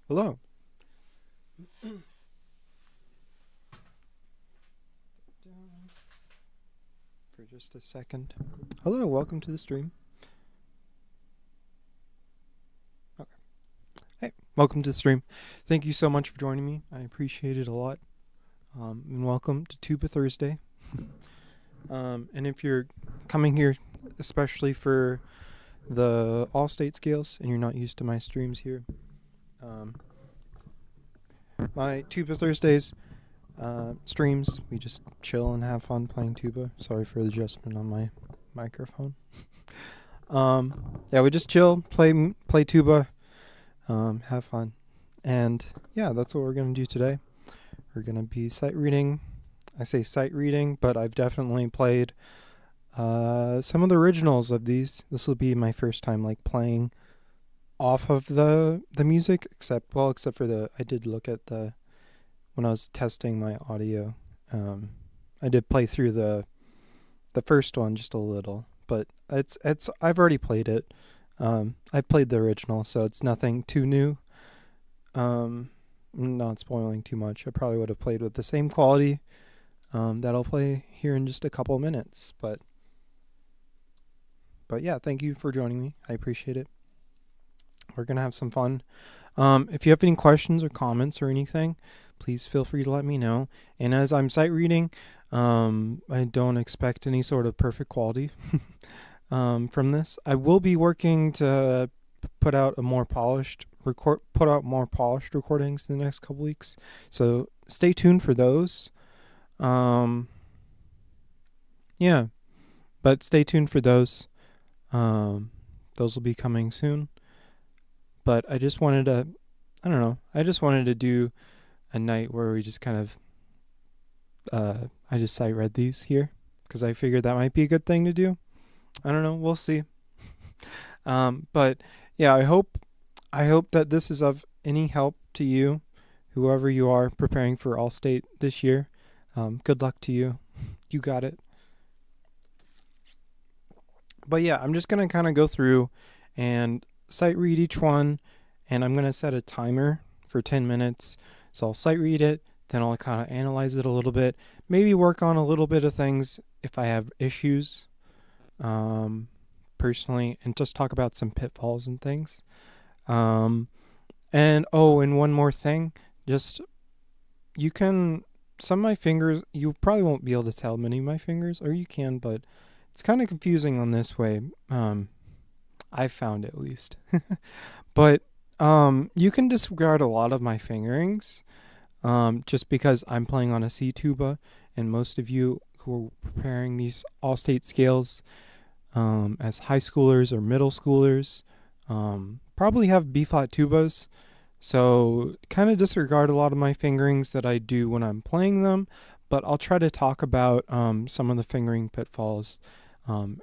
Hello. For just a second. Hello, welcome to the stream. Okay. Hey, welcome to the stream. Thank you so much for joining me. I appreciate it a lot. And welcome to Tuba Thursday. And if you're coming here especially for the all-state scales and you're not used to my streams here, my Tuba Thursdays streams, we just chill and have fun playing tuba. Sorry for the adjustment on my microphone. Yeah, we just chill, play tuba, have fun. And yeah, that's what we're going to do today. We're going to be sight reading. I say sight reading, but I've definitely played some of the originals of these. This will be my first time like playing off of the music, except for I did look at when I was testing my audio. I did play through the first one just a little, but I've already played it. I played the original, so it's nothing too new. not spoiling too much. I probably would have played with the same quality that I'll play here in just a couple of minutes. But yeah, thank you for joining me. I appreciate it. We're going to have some fun. If you have any questions or comments or anything, please feel free to let me know. And as I'm sight reading, I don't expect any sort of perfect quality from this. I will be working to put out more polished recordings in the next couple weeks. So stay tuned for those. Yeah, but stay tuned for those. Those will be coming soon. But I just wanted to, I just wanted to do a night where we just kind of, I just sight read these here because I figured that might be a good thing to do. I don't know. We'll see. But yeah, I hope that this is of any help to you, whoever you are preparing for All-State this year. Good luck to you. You got it. But yeah, I'm just going to kind of go through and sight read each one, and I'm going to set a timer for 10 minutes. So I'll sight read it, then I'll kind of analyze it a little bit, maybe work on a little bit of things if I have issues personally, and just talk about some pitfalls and things. And one more thing, just some of my fingers, you probably won't be able to tell many of my fingers, or you can, but it's kind of confusing on this way. I've found at least. But you can disregard a lot of my fingerings just because I'm playing on a C tuba, and most of you who are preparing these all-state scales as high schoolers or middle schoolers probably have B-flat tubas. So kind of disregard a lot of my fingerings that I do when I'm playing them, but I'll try to talk about some of the fingering pitfalls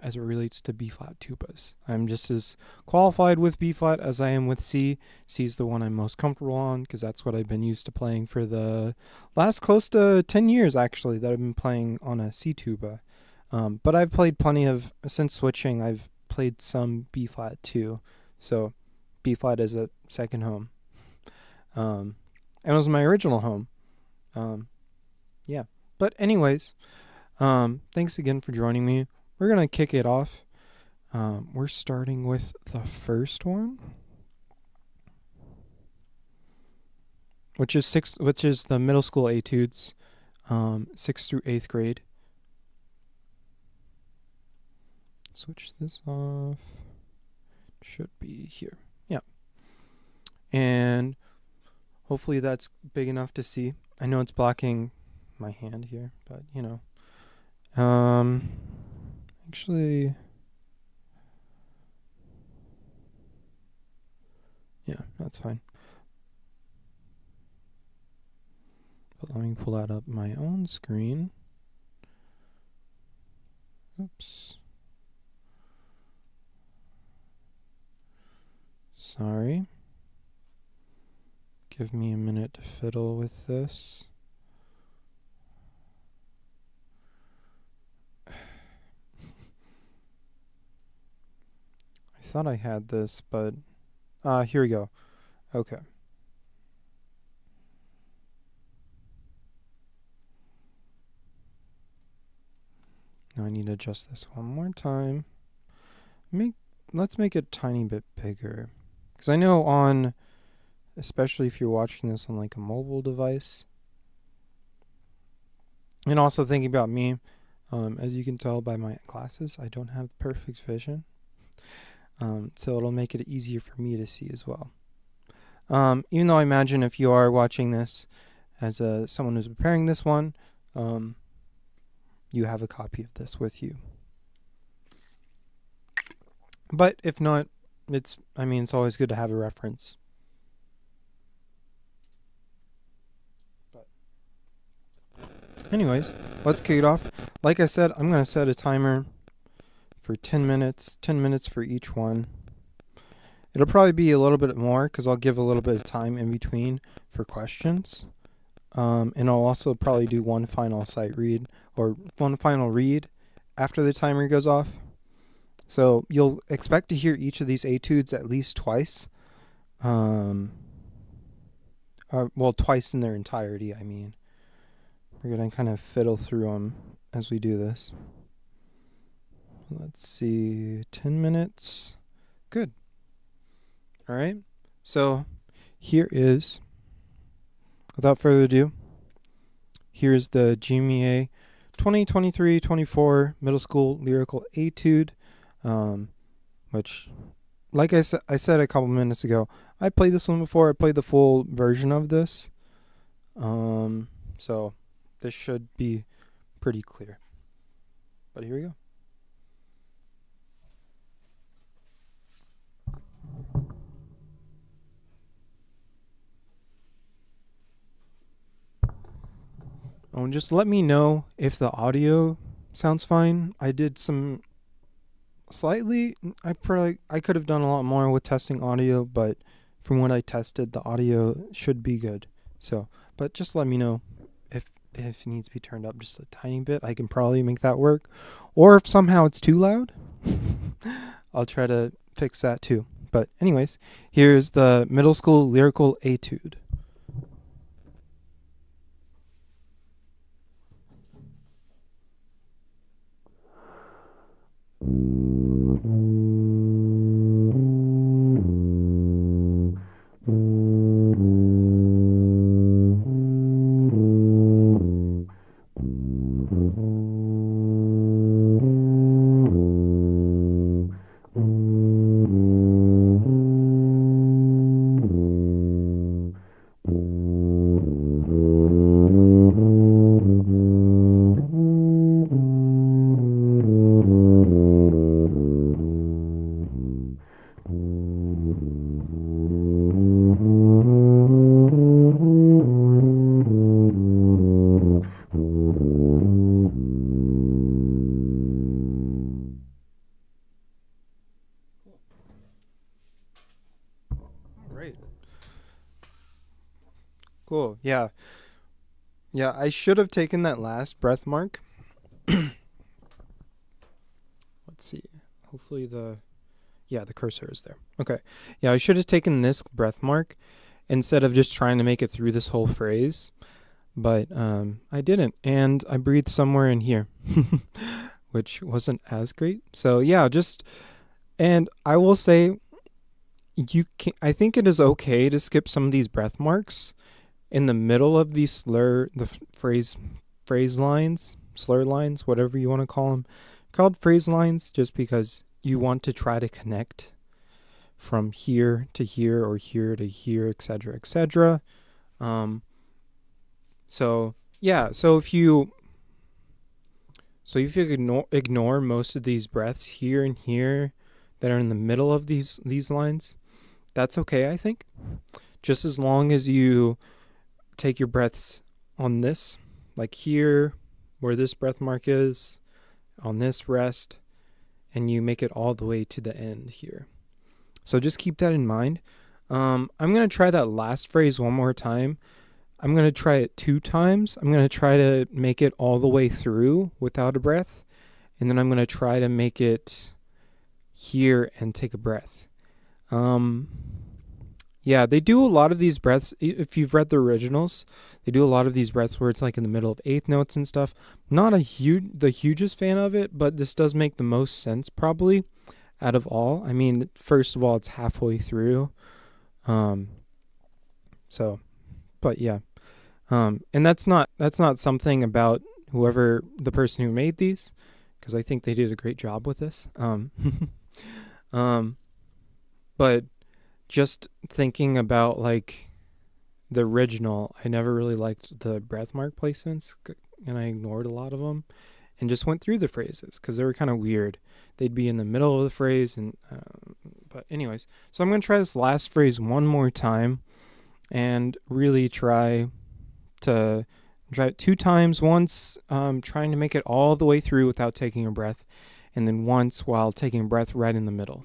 as it relates to B-flat tubas. I'm just as qualified with B-flat as I am with C. C is the one I'm most comfortable on because that's what I've been used to playing for the last close to 10 years, actually, that I've been playing on a C tuba. But I've played since switching, I've played some B-flat too. So B-flat is a second home. And it was my original home. Yeah. But anyways, thanks again for joining me. We're going to kick it off. We're starting with the first one, which is the middle school etudes, 6th through 8th grade. Switch this off. Should be here. Yeah. And hopefully that's big enough to see. I know it's blocking my hand here, but actually, yeah, that's fine. But let me pull that up my own screen. Oops. Sorry. Give me a minute to fiddle with this. I thought I had this, but here we go. Okay. Now I need to adjust this one more time. Let's make it a tiny bit bigger. Because I know especially if you're watching this on like a mobile device, and also thinking about me, as you can tell by my glasses, I don't have perfect vision. So it'll make it easier for me to see as well. Even though I imagine if you are watching this as someone who's preparing this one, you have a copy of this with you. But if not, it's always good to have a reference. But anyways, let's kick it off. Like I said, I'm going to set a timer for 10 minutes, 10 minutes for each one. It'll probably be a little bit more because I'll give a little bit of time in between for questions. And I'll also probably do one final sight read or one final read after the timer goes off. So you'll expect to hear each of these etudes at least twice. well, twice in their entirety, I mean. We're going to kind of fiddle through them as we do this. Let's see, 10 minutes. Good. All right. So here is, without further ado, here's the GMEA 2023-24 Middle School Lyrical Etude, which, like I said a couple minutes ago, I played this one before. I played the full version of this. So this should be pretty clear. But here we go. Oh, and just let me know if the audio sounds fine. I did some slightly, I could have done a lot more with testing audio, but from what I tested, the audio should be good. So, but just let me know if it needs to be turned up just a tiny bit. I can probably make that work. Or if somehow it's too loud, I'll try to fix that too. But anyways, here's the Middle School Lyrical Etude. Cool. Yeah. Yeah, I should have taken that last breath mark. Let's see. Hopefully the cursor is there. Okay. Yeah, I should have taken this breath mark instead of just trying to make it through this whole phrase. But I didn't, and I breathed somewhere in here, which wasn't as great. So yeah, and I will say, I think it is okay to skip some of these breath marks in the middle of these phrase lines, slur lines, whatever you want to call them, called phrase lines, just because you want to try to connect from here to here or here to here, etc., etc. So if you ignore most of these breaths here and here that are in the middle of these lines, that's okay, I think. Just as long as you take your breaths on this, like here, where this breath mark is, on this rest, and you make it all the way to the end here. So just keep that in mind. I'm going to try that last phrase one more time. I'm going to try it 2 times. I'm going to try to make it all the way through without a breath. And then I'm going to try to make it here and take a breath. Yeah, they do a lot of these breaths. If you've read the originals, they do a lot of these breaths where it's like in the middle of eighth notes and stuff. Not the hugest fan of it, but this does make the most sense probably out of all. I mean, first of all, it's halfway through. So, but yeah. And that's not something about whoever, the person who made these, because I think they did a great job with this. But just thinking about like the original, I never really liked the breath mark placements, and I ignored a lot of them and just went through the phrases because they were kind of weird. They'd be in the middle of the phrase, and but anyways, so I'm going to try this last phrase one more time and really try it 2 times. Once trying to make it all the way through without taking a breath, and then once while taking a breath right in the middle.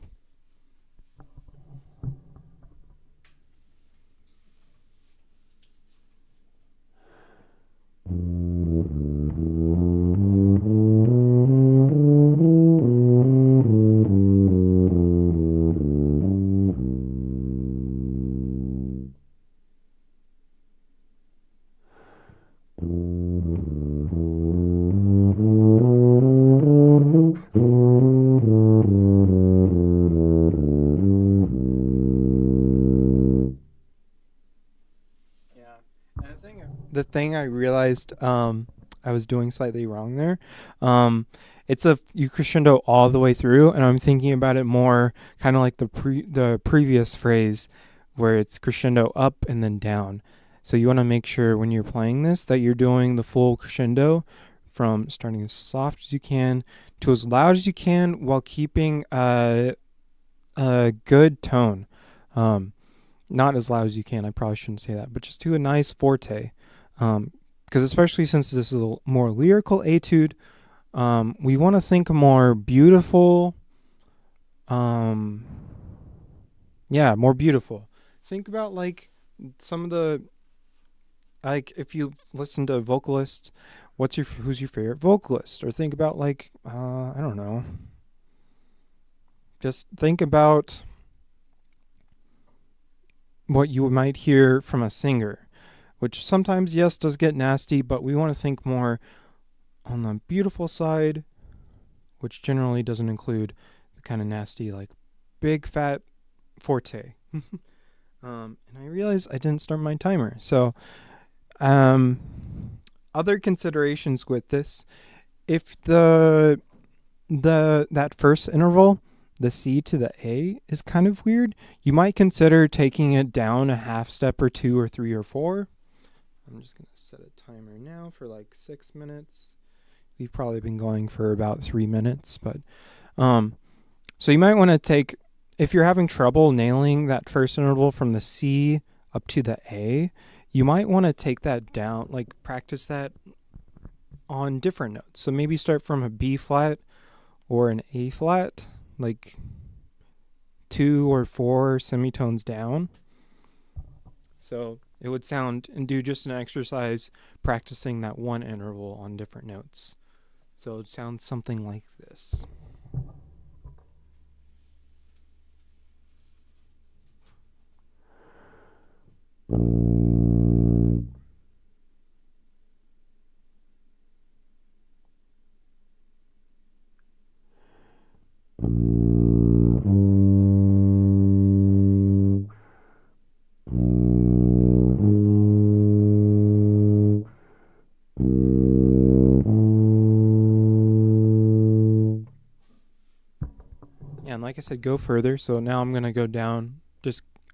thing I realized I was doing slightly wrong there. You crescendo all the way through, and I'm thinking about it more kind of like the previous phrase where it's crescendo up and then down. So you want to make sure when you're playing this that you're doing the full crescendo from starting as soft as you can to as loud as you can while keeping a good tone. Not as loud as you can. I probably shouldn't say that, but just do a nice forte. Because especially since this is a more lyrical etude, we want to think more beautiful. More beautiful. Think about like some of the, like if you listen to vocalists, who's your favorite vocalist? Or think about like I don't know. Just think about what you might hear from a singer, which sometimes, yes, does get nasty, but we want to think more on the beautiful side, which generally doesn't include the kind of nasty, like big fat forte. And I realized I didn't start my timer. So, other considerations with this, if that first interval, the C to the A, is kind of weird, you might consider taking it down a half step or 2 or 3 or 4. I'm just going to set a timer now for like 6 minutes. We've probably been going for about 3 minutes, but so you might want to take, if you're having trouble nailing that first interval from the C up to the A, you might want to take that down, like practice that on different notes. So maybe start from a B flat or an A flat, like 2 or 4 semitones down. So it would sound, and do just an exercise practicing that one interval on different notes. So it sounds something like this. Yeah, and like I said, go further. So now I'm going to go down.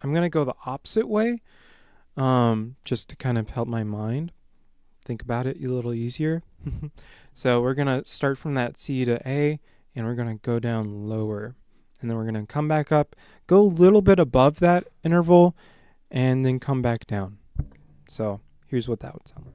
I'm going to go the opposite way, just to kind of help my mind think about it a little easier. So we're going to start from that C to A, and we're going to go down lower. And then we're going to come back up, go a little bit above that interval, and then come back down. So here's what that would sound like.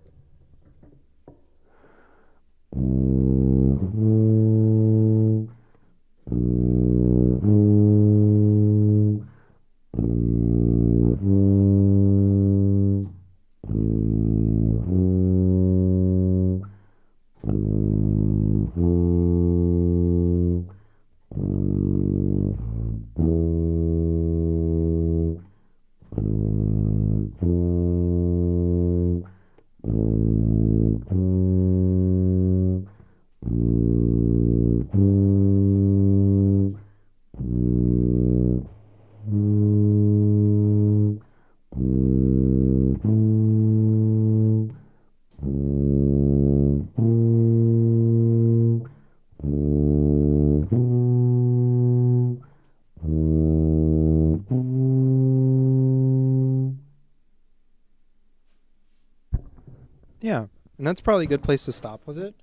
Yeah, and that's probably a good place to stop with it.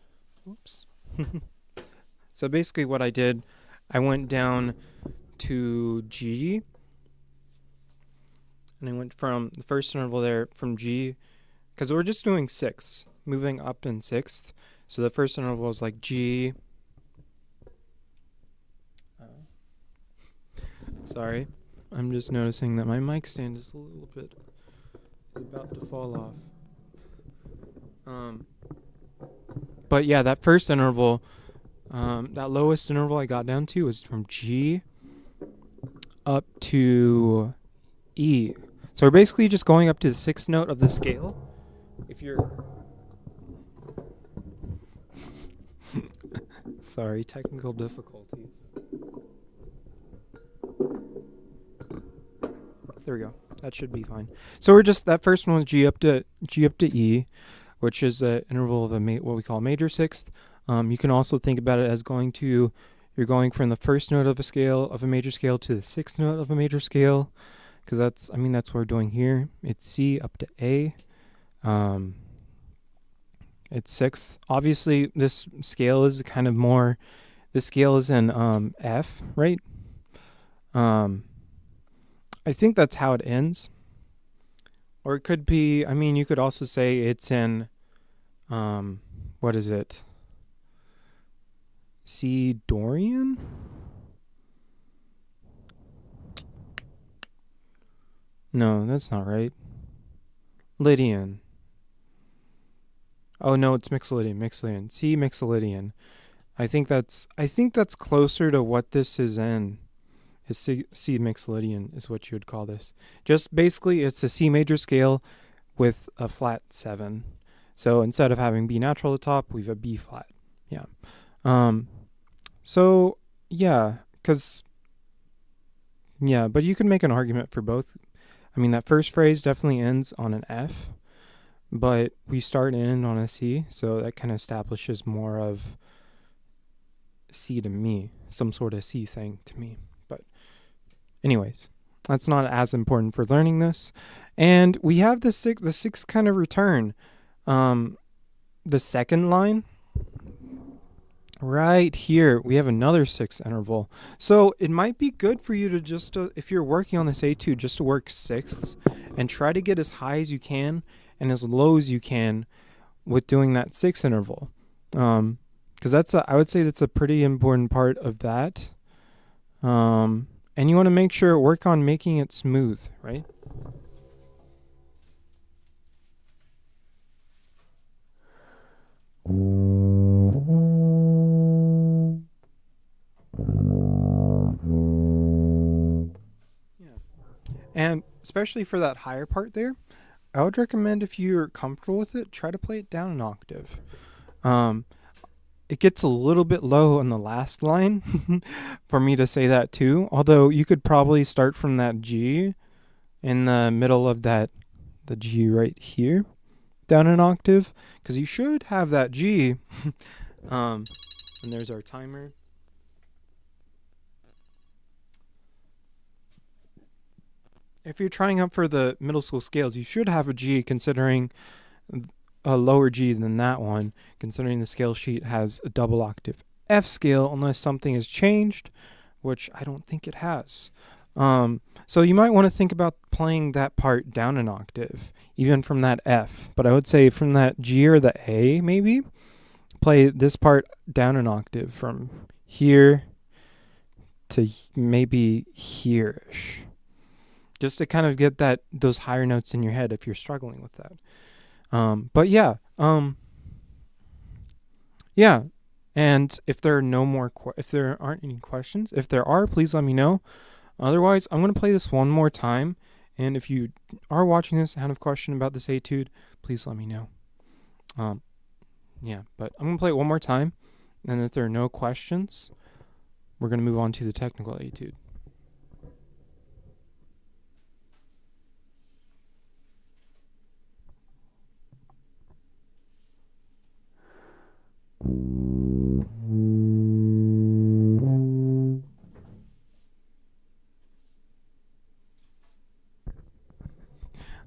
Oops. So basically what I did, I went down to G, and I went from the first interval there from G, because we're just doing sixths, moving up in sixth. So the first interval is like G. Sorry, I'm just noticing that my mic stand is a little bit about to fall off. But yeah, that first interval, that lowest interval I got down to was from G up to E. So we're basically just going up to the sixth note of the scale. If you're... Sorry, technical difficulties. There we go. That should be fine. So we're just, that first one was G up to E, which is an interval of what we call a major sixth. You can also think about it as you're going from the first note of a major scale to the sixth note of a major scale, because that's what we're doing here. It's C up to A. It's sixth. Obviously, this scale is kind of more. This scale is in F, right? I think that's how it ends. Or it could be, you could also say it's in, what is it? C Dorian? No, that's not right. Lydian. Oh no, it's Mixolydian. C Mixolydian. I think that's closer to what this is in. Is C Mixolydian is what you would call this. Just basically, it's a C major scale with a flat 7. So instead of having B natural at the top, we have a B flat. Yeah. So yeah, but you can make an argument for both. That first phrase definitely ends on an F, but we start and end on a C, so that kind of establishes more of C to me, some sort of C thing to me. But anyways, that's not as important for learning this. And we have the sixth kind of return. The second line, right here, we have another sixth interval. So it might be good for you to just, if you're working on this etude, just to work sixths and try to get as high as you can and as low as you can with doing that sixth interval. Because I would say that's a pretty important part of that. And you want to work on making it smooth, right? Yeah. And especially for that higher part there, I would recommend, if you're comfortable with it, try to play it down an octave. It gets a little bit low on the last line for me to say that too. Although you could probably start from that G in the middle of the G right here, down an octave, because you should have that G. And there's our timer. If you're trying up for the middle school scales, you should have a G, considering a lower G than that one, considering the scale sheet has a double octave F scale, unless something has changed, which I don't think it has. So you might want to think about playing that part down an octave, even from that F. But I would say from that G or the A, maybe, play this part down an octave from here to maybe here-ish, just to kind of get those higher notes in your head if you're struggling with that. But yeah, and if there are if there aren't any questions, if there are, please let me know. Otherwise, I'm going to play this one more time, and if you are watching this and have a question about this etude, please let me know. But I'm going to play it one more time, and if there are no questions, we're going to move on to the technical etude.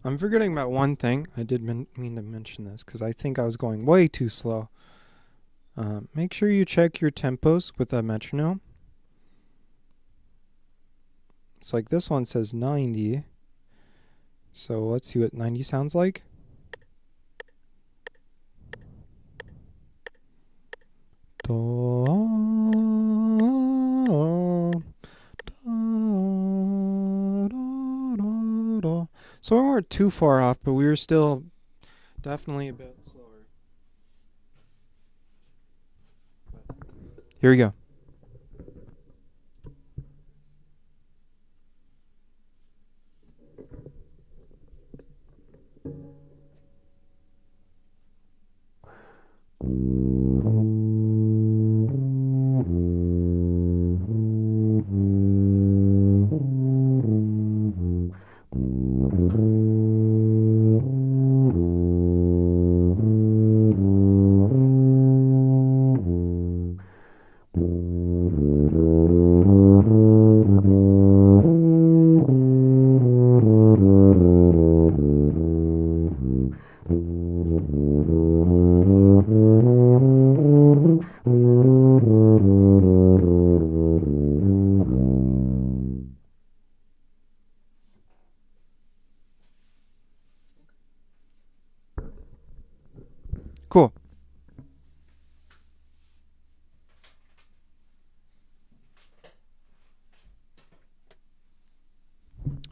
I'm forgetting about one thing. I did mean to mention this because I think I was going way too slow. Make sure you check your tempos with a metronome. It's like this one says 90. So let's see what 90 sounds like. Do, do, do. So we weren't too far off, but we were still definitely a bit slower. Here we go.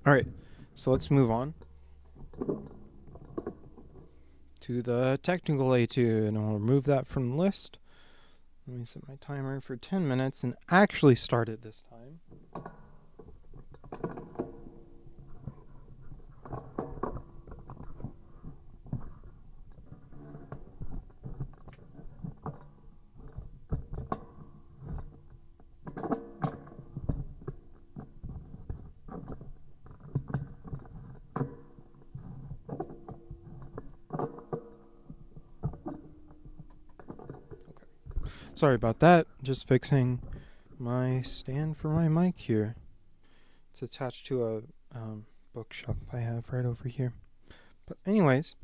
All right, so let's move on to the technical etude, and I'll remove that from the list. Let me set my timer for 10 minutes and actually start it this time. Sorry about that. Just fixing my stand for my mic here. It's attached to a bookshelf I have right over here. But anyways,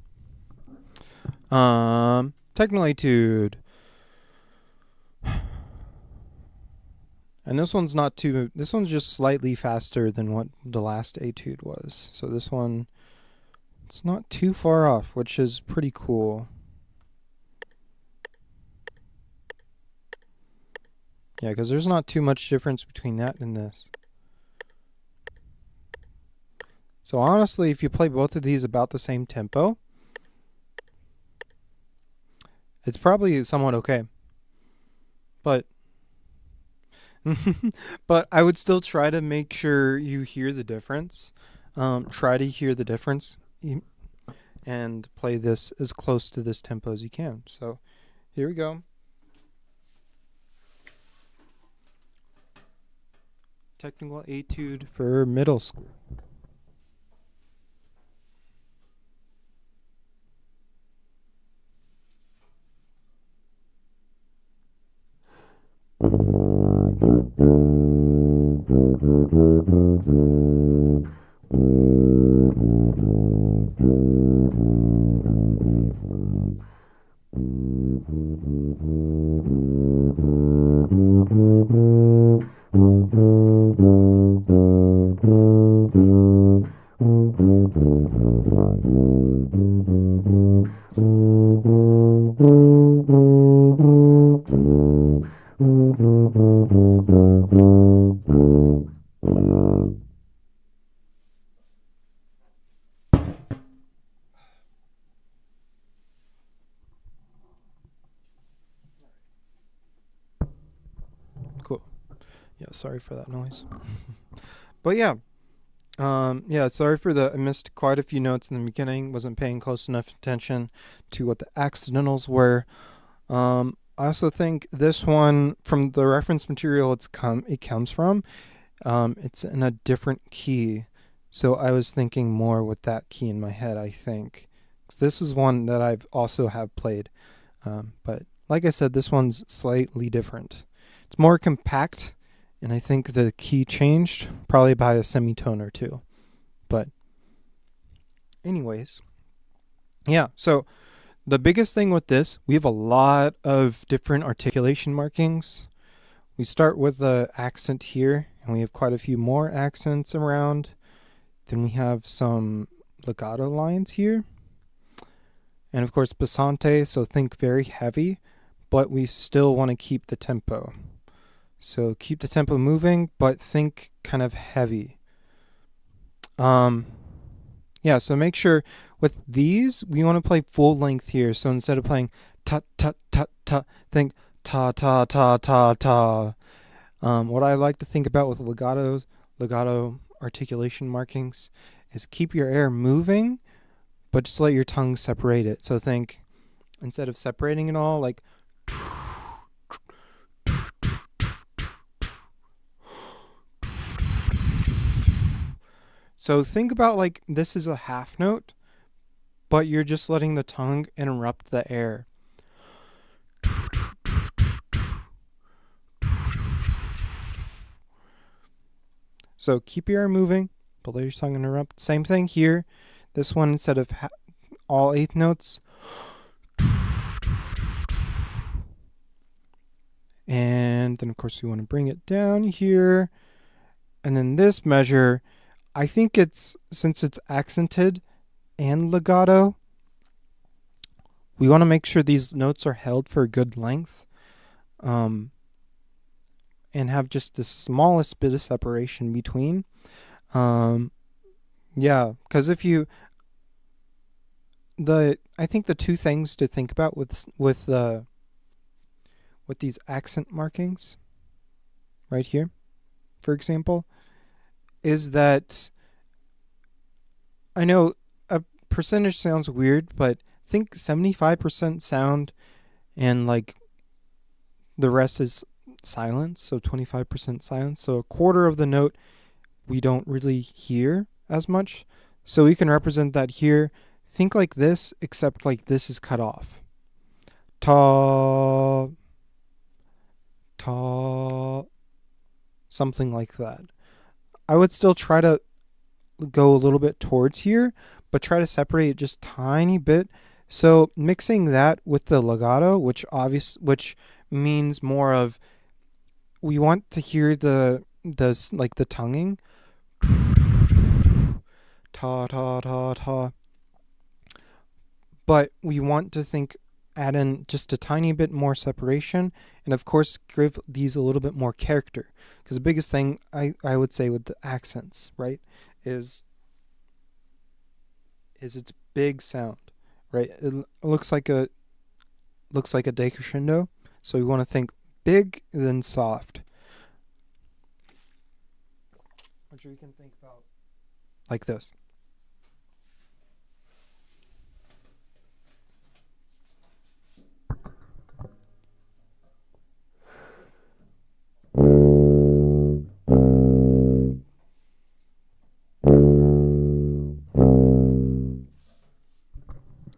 technical etude. And this one's not too. This one's just slightly faster than what the last etude was. So this one, it's not too far off, which is pretty cool. Yeah, because there's not too much difference between that and this. So honestly, if you play both of these about the same tempo, it's probably somewhat okay. But but I would still try to make sure you hear the difference. Try to hear the difference and play this as close to this tempo as you can. So here we go. Technical etude for middle school. Cool. Yeah, sorry for that noise. But yeah. Yeah, sorry for I missed quite a few notes in the beginning. Wasn't paying close enough attention to what the accidentals were. I also think this one, from the reference material it comes from, it's in a different key. So I was thinking more with that key in my head, I think. 'Cause this is one that I've also have played. But like I said, this one's slightly different. It's more compact, and I think the key changed probably by a semitone or two. But anyways, yeah, so the biggest thing with this, we have a lot of different articulation markings. We start with the accent here, and we have quite a few more accents around. Then we have some legato lines here. And of course, passante, so think very heavy, but we still want to keep the tempo. So keep the tempo moving, but think kind of heavy. Yeah, so make sure with these, we want to play full length here. So instead of playing ta ta ta ta, think ta ta ta ta ta. What I like to think about with legato articulation markings, is keep your air moving, but just let your tongue separate it. So think, instead of separating it all, like so think about like this is a half note, but you're just letting the tongue interrupt the air. So keep your air moving, but let your tongue interrupt. Same thing here. This one, instead of all 8 notes, and then of course you want to bring it down here. And then this measure, I think since it's accented and legato, we want to make sure these notes are held for a good length, and have just the smallest bit of separation between. Yeah, because if you I think the two things to think about with these accent markings right here, for example, is that I know a percentage sounds weird, but think 75% sound and like the rest is silence, so 25% silence. So a quarter of the note we don't really hear as much. So we can represent that here. Think like this, except like this is cut off. Ta, ta, something like that. I would still try to go a little bit towards here, but try to separate it just tiny bit. So mixing that with the legato, which means more of we want to hear the like the tonguing, ta ta ta ta, but we want to add in just a tiny bit more separation, and of course give these a little bit more character. Because the biggest thing I would say with the accents, right, is its big sound, right? It looks like a decrescendo, so we want to think big then soft. Which we can think about like this.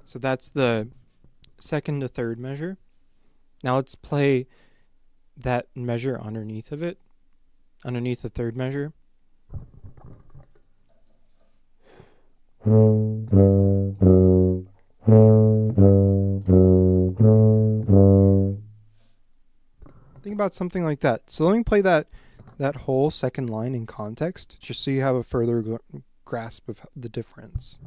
So that's the second to third measure. Now let's play that measure underneath of it, underneath the third measure. Think about something like that. So let me play that whole second line in context, just so you have a further grasp of the difference.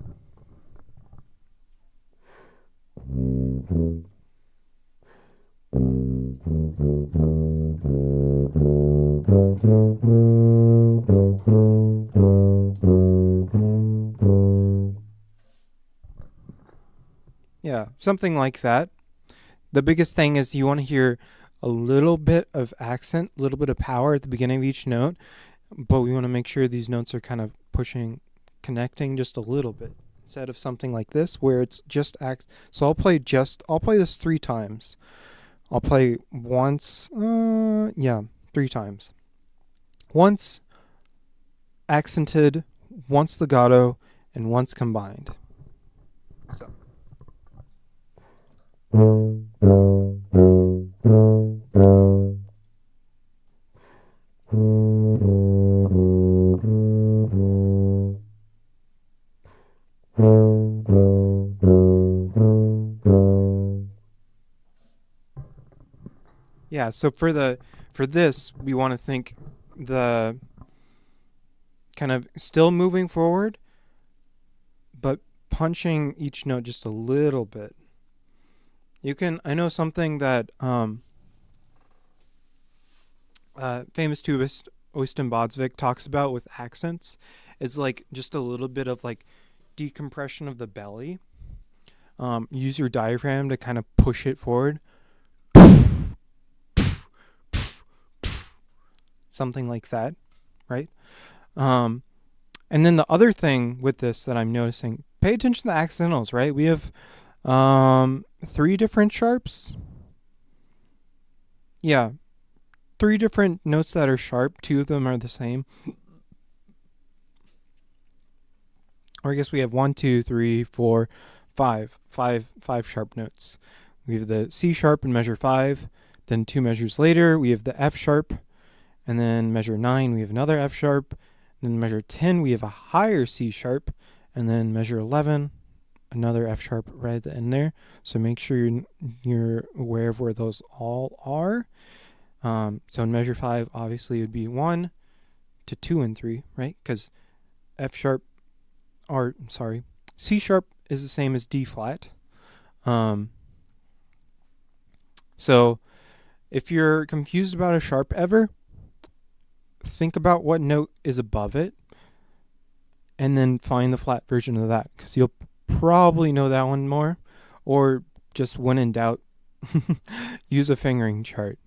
Yeah, something like that. The biggest thing is you want to hear a little bit of accent, a little bit of power at the beginning of each note, but we want to make sure these notes are kind of connecting just a little bit, instead of something like this where it's just So I'll play this 3 times. I'll play once, 3 times. Once accented, once legato, and once combined. So. Yeah, so for this, we want to think the kind of still moving forward, but punching each note just a little bit. I know something that famous tubist Oystein Bodsvik talks about with accents is like just a little bit of like decompression of the belly. Use your diaphragm to kind of push it forward. Something like that, right? And then the other thing with this that I'm noticing, pay attention to the accidentals, right? We have 3 different sharps. Yeah, 3 different notes that are sharp. 2 of them are the same. Or I guess we have 1, 2, 3, 4, 5 sharp notes. We have the C sharp in measure 5. Then 2 measures later, we have the F sharp. And then measure 9, we have another F sharp. Then measure 10, we have a higher C sharp. And then measure 11, another F sharp right at the end there. So make sure you're aware of where those all are. So in measure 5, obviously it would be 1 to 2 and 3, right? Because C sharp is the same as D flat. So if you're confused about a sharp ever, think about what note is above it and then find the flat version of that, because you'll probably know that one more. Or just when in doubt, use a fingering chart.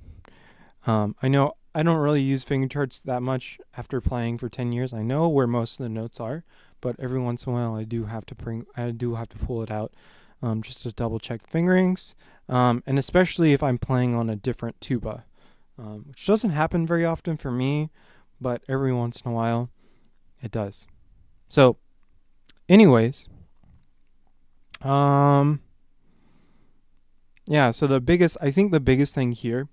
I know I don't really use finger charts that much after playing for 10 years. I know where most of the notes are, but every once in a while I do have to pull it out, just to double check fingerings, and especially if I'm playing on a different tuba, which doesn't happen very often for me, but every once in a while it does. So, anyways, yeah. So I think the biggest thing here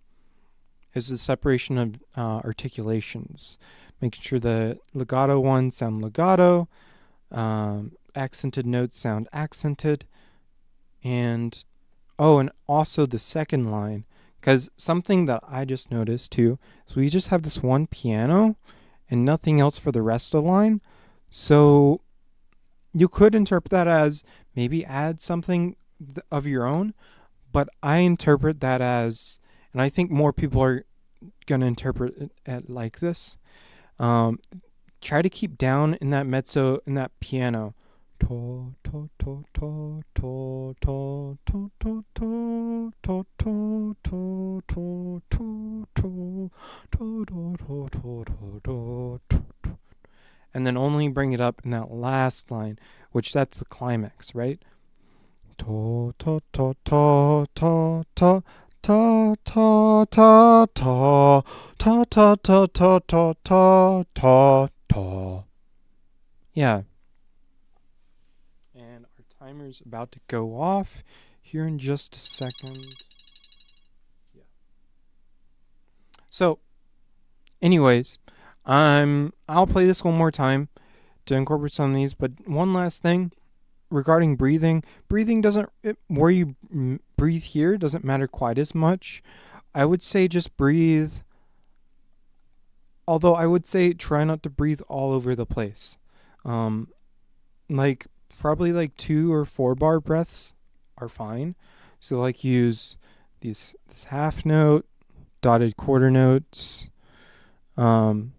is the separation of articulations, making sure the legato ones sound legato, accented notes sound accented, and also the second line, because something that I just noticed too is we just have this one piano and nothing else for the rest of the line. So you could interpret that as maybe add something of your own, but I interpret that as, and I think more people are going to interpret it like this. Try to keep down in that mezzo, in that piano. And then only bring it up in that last line, which that's the climax, right? Ta ta ta ta ta ta ta ta ta ta ta ta ta ta ta ta ta ta. Yeah. And our timer's about to go off here in just a second. Yeah. So, anyways, I'll play this one more time to incorporate some of these, but one last thing regarding breathing doesn't, where you breathe here doesn't matter quite as much. I would say just breathe, although I would say try not to breathe all over the place. Like probably like 2 or 4 bar breaths are fine. So like use this half note, dotted quarter notes, and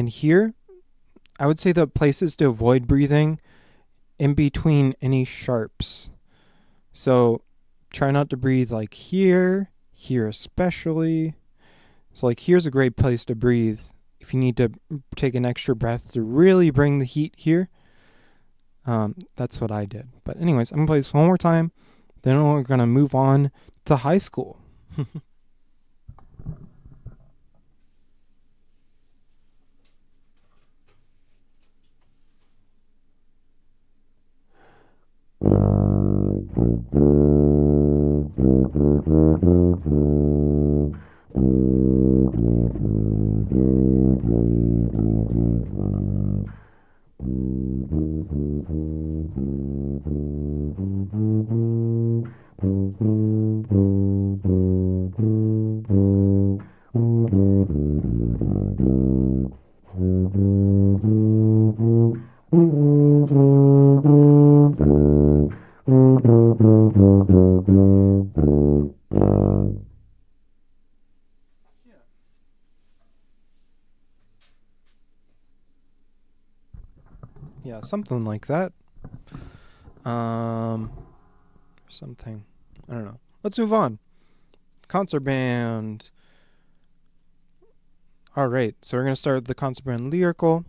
here I would say the places to avoid breathing in between any sharps. So try not to breathe like here especially. So like here's a great place to breathe if you need to take an extra breath to really bring the heat here. That's what I did. But anyways, I'm going to play this one more time. Then we're going to move on to high school. Yeah, something like that. Something. I don't know. Let's move on. Concert band. Alright, so we're going to start with the concert band lyrical.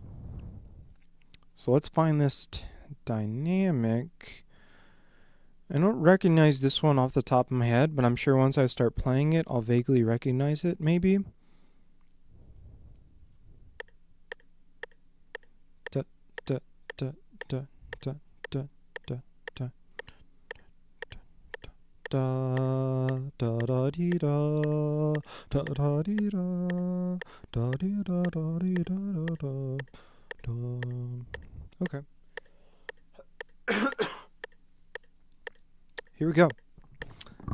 So let's find this dynamic. I don't recognize this one off the top of my head, but I'm sure once I start playing it, I'll vaguely recognize it, maybe. Da, da, da, da, da, da, da, da, da, da, da, dee, da, da, da, dee, da, da, dee, da, da, dee, da, da, da. Okay. Here we go. I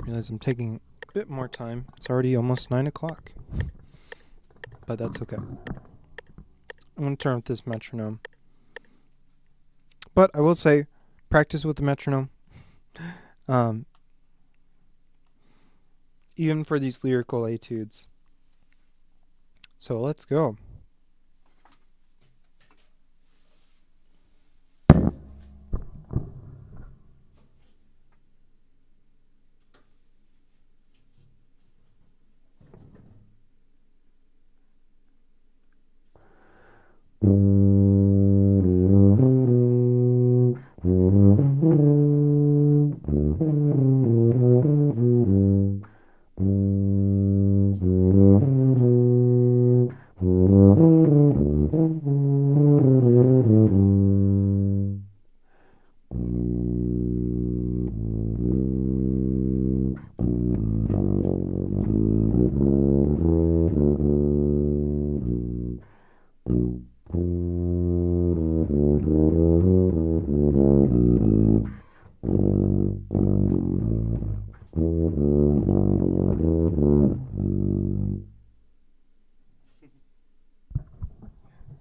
realize I'm taking a bit more time. It's already almost 9 o'clock. But that's okay. I'm going to turn up this metronome. But I will say, practice with the metronome. Even for these lyrical etudes. So let's go.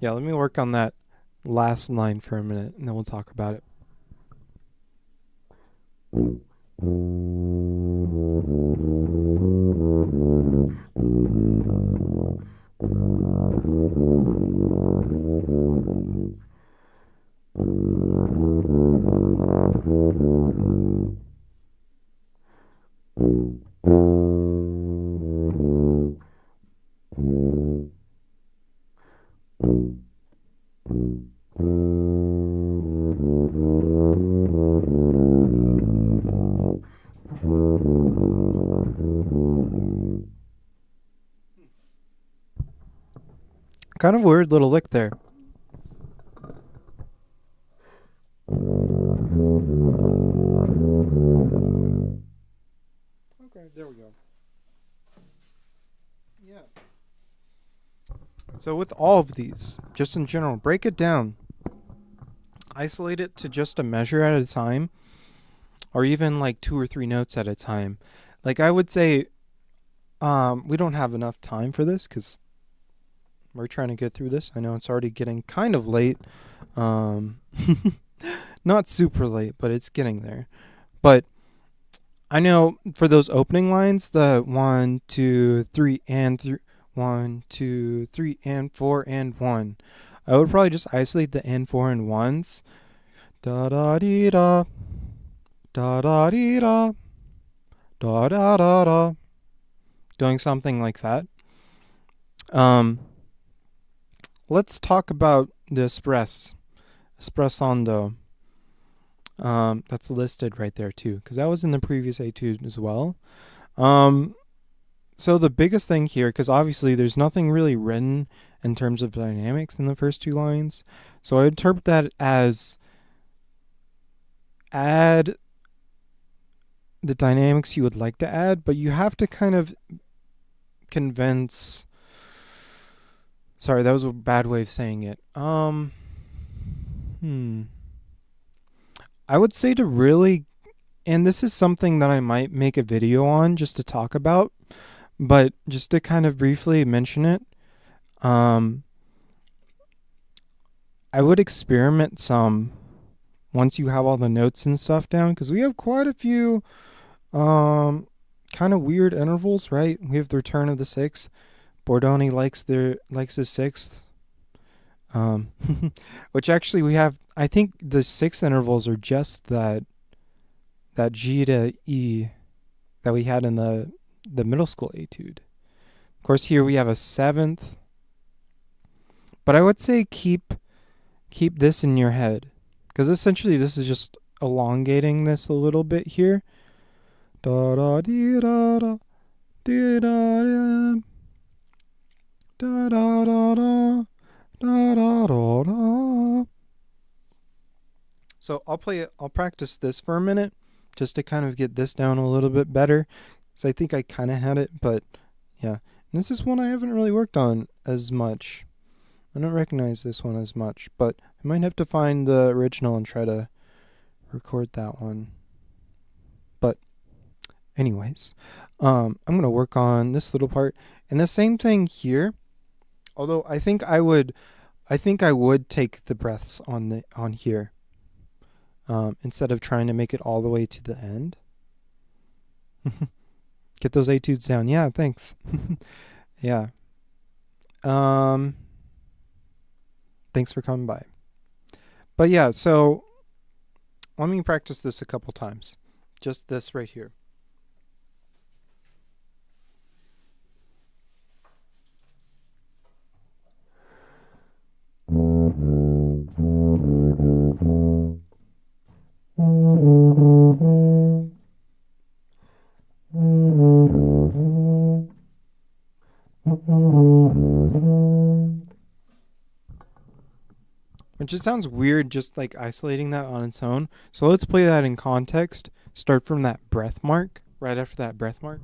Yeah, let me work on that last line for a minute, and then we'll talk about it. Kind of weird little lick there. Okay, there we go. Yeah. So with all of these, just in general, break it down. Isolate it to just a measure at a time, or even like 2 or 3 notes at a time. Like I would say, we don't have enough time for this because we're trying to get through this. I know it's already getting kind of late. Not super late, but it's getting there. But I know for those opening lines, the 1, 2, 3, and 1, 2, 3, and 4, and 1. I would probably just isolate the and, 4, and 1s. Da da dee da. Da da dee da. Da da da da. Doing something like that. Let's talk about the espressando. That's listed right there too, because that was in the previous etude as well. So the biggest thing here, because obviously there's nothing really written in terms of dynamics in the first 2 lines, so I interpret that as add the dynamics you would like to add, but you have to kind of convince. Sorry, that was a bad way of saying it. I would say to really, and this is something that I might make a video on just to talk about, but just to kind of briefly mention it, I would experiment some once you have all the notes and stuff down, because we have quite a few kind of weird intervals, right? We have the return of the 6th. Bordoni likes his 6th. Which actually we have, I think the 6th intervals are just that G to E that we had in the middle school etude. Of course, here we have a 7th. But I would say keep this in your head, because essentially this is just elongating this a little bit here. Da da dee da da dee da da da da da da da da da da. So I'll practice this for a minute just to kind of get this down a little bit better, because I think I kind of had it, but yeah. And this is one I haven't really worked on as much. I don't recognize this one as much, but I might have to find the original and try to record that one. But anyways, I'm going to work on this little part. And the same thing here, although I think I would take the breaths on here, instead of trying to make it all the way to the end. Get those etudes down. Yeah, thanks. Yeah. Thanks for coming by. But yeah, so let me practice this a couple times. Just this right here. It just sounds weird just like isolating that on its own. So let's play that in context. Start from that breath mark, right after that breath mark.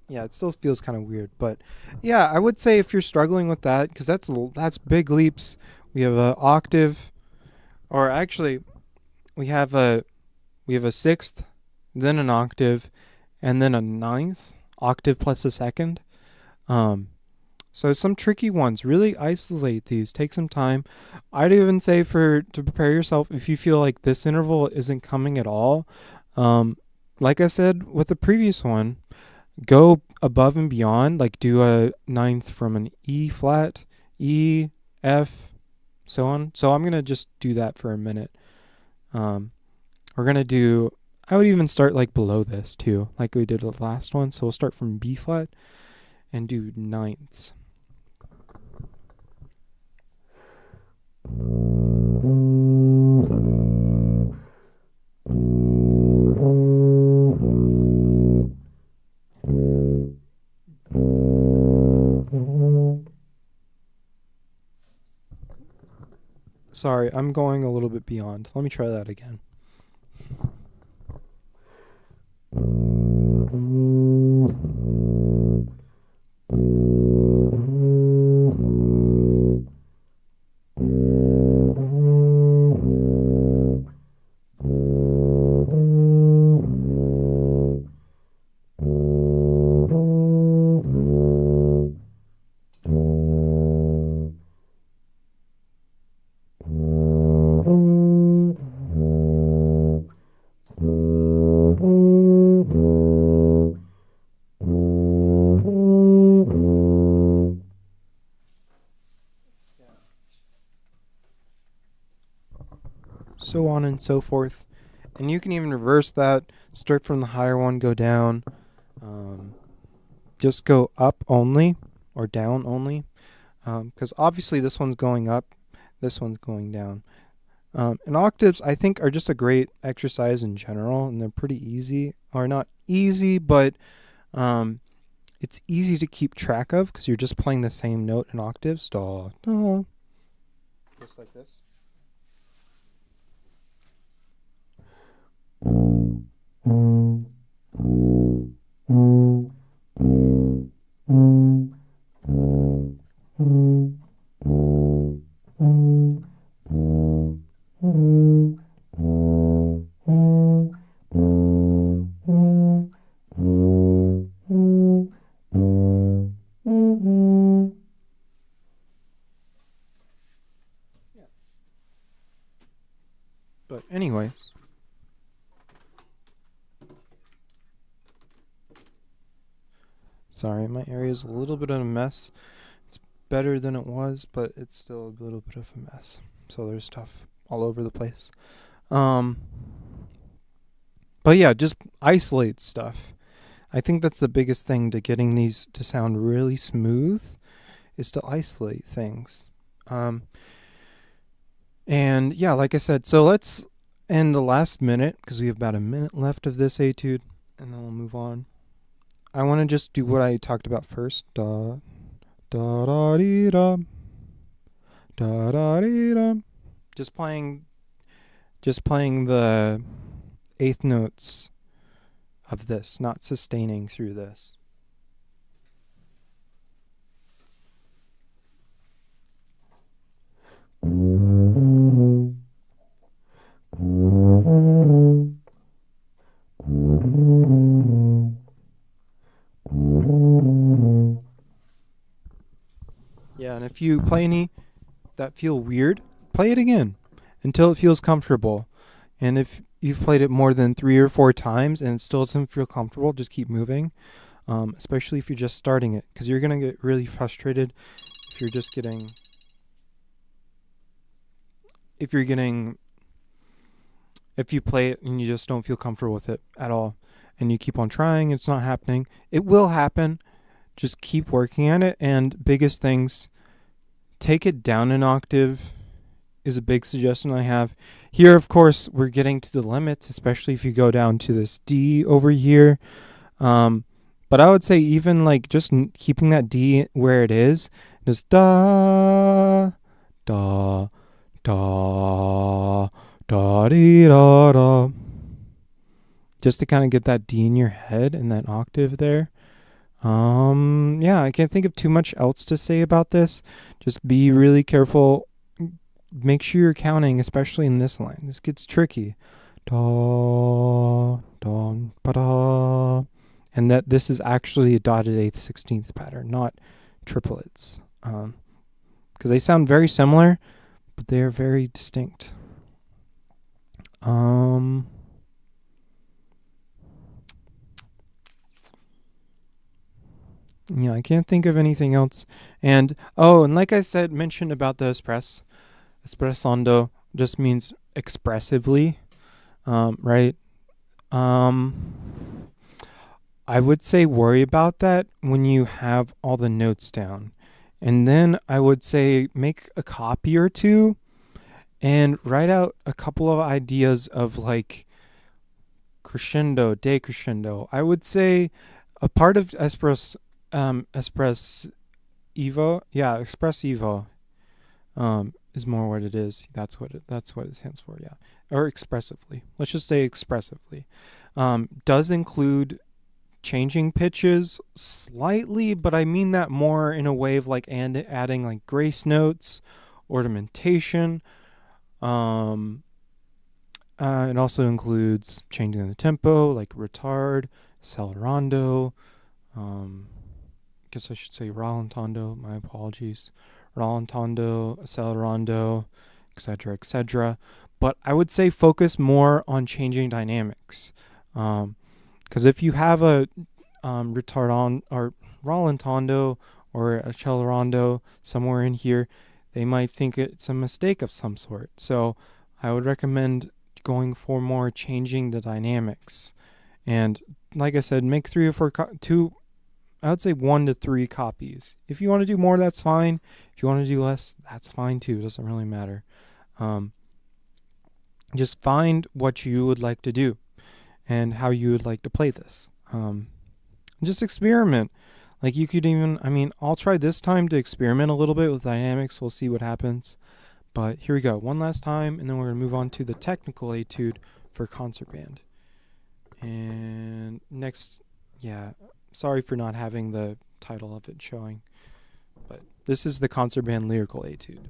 Yeah, it still feels kind of weird, but yeah, I would say if you're struggling with that, because that's big leaps. We have an octave, or actually, we have a sixth, then an octave, and then a ninth octave plus a second. So some tricky ones. Really isolate these. Take some time. I'd even say to prepare yourself if you feel like this interval isn't coming at all. Like I said with the previous one, go above and beyond. Like do a ninth from an E flat, E, F, so on. So I'm gonna just do that for a minute. We're gonna do. I would even start like below this too, like we did the last one. So we'll start from B flat and do ninths. Sorry, I'm going a little bit beyond. Let me try that again. So on and so forth. And you can even reverse that. Start from the higher one, go down. Just go up only or down only. Because obviously this one's going up, this one's going down. And octaves, I think, are just a great exercise in general, and they're pretty easy. Or not easy, but it's easy to keep track of because you're just playing the same note in octaves. Da, da. Just like this. But anyways, sorry, my area is a little bit of a mess. It's better than it was, but it's still a little bit of a mess. So there's stuff all over the place. But yeah, just isolate stuff. I think that's the biggest thing to getting these to sound really smooth is to isolate things. And yeah, like I said, so let's end the last minute because we have about a minute left of this etude, and then we'll move on. I want to just do what I talked about first. Da da da dee da da da dee da. Just playing the eighth notes of this, not sustaining through this. Yeah, and if you play any that feel weird, play it again until it feels comfortable. And if you've played it more than 3 or 4 times and it still doesn't feel comfortable, just keep moving. Especially if you're just starting it, because you're gonna get really frustrated if you're just getting. If you play it and you just don't feel comfortable with it at all, and you keep on trying, it's not happening. It will happen. Just keep working at it. And biggest things, take it down an octave is a big suggestion I have. Here, of course, we're getting to the limits, especially if you go down to this D over here. But I would say even like just keeping that D where it is, just da, da, da, da, dee, da, da. Just to kind of get that D in your head and that octave there. Yeah, I can't think of too much else to say about this. Just be really careful make sure you're counting, especially in this line. This gets tricky. Da, da, ba, da. And that this is actually a dotted eighth 16th pattern, not triplets. Because they sound very similar, but they are very distinct. Yeah, I can't think of anything else. And like I said, mentioned about the espressando just means expressively, right? I would say worry about that when you have all the notes down. And then I would say make a copy or two and write out a couple of ideas of like crescendo, decrescendo. I would say a part of espressivo, expressivo, is more what it is. That's what it stands for. Yeah, or expressively. Let's just say expressively. Does include changing pitches slightly, but I mean that more in a way of like adding like grace notes, ornamentation. It also includes changing the tempo, like retard, accelerando. Guess I should say rallentando. My apologies. Rallentando, accelerando, etc., etc. But I would say focus more on changing dynamics. Because if you have a retardon or rallentando or accelerando somewhere in here, they might think it's a mistake of some sort. So I would recommend going for more changing the dynamics. And like I said, make 3 or 4, I would say 1 to 3 copies. If you want to do more, that's fine. If you want to do less, that's fine too. It doesn't really matter. Just find what you would like to do and how you would like to play this. Just experiment. Like you could even, I'll try this time to experiment a little bit with dynamics. We'll see what happens. But here we go. One last time, and then we're going to move on to the technical etude for concert band. And next, sorry for not having the title of it showing. But this is the concert band lyrical etude.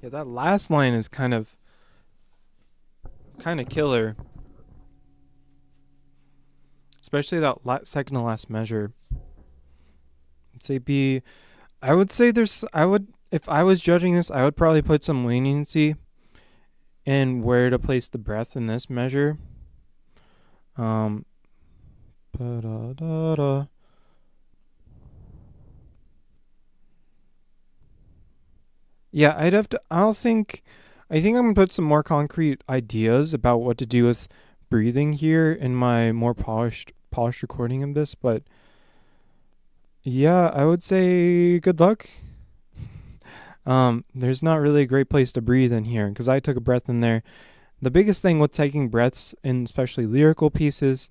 Yeah, that last line is kind of killer. Especially that second to last measure. Say B. I would say if I was judging this, I would probably put some leniency in where to place the breath in this measure. Yeah, I think I'm going to put some more concrete ideas about what to do with breathing here in my more polished recording of this, but yeah, I would say good luck. There's not really a great place to breathe in here because I took a breath in there. The biggest thing with taking breaths in especially lyrical pieces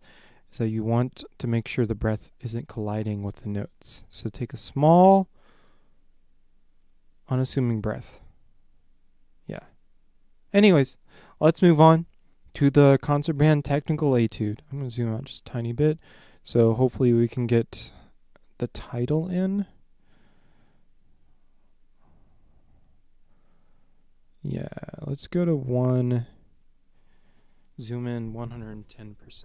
is that you want to make sure the breath isn't colliding with the notes. So take a small, unassuming breath. Yeah. Anyways, let's move on to the concert band technical etude. I'm going to zoom out just a tiny bit. So hopefully we can get the title in. Yeah, let's go to 1. Zoom in 110%.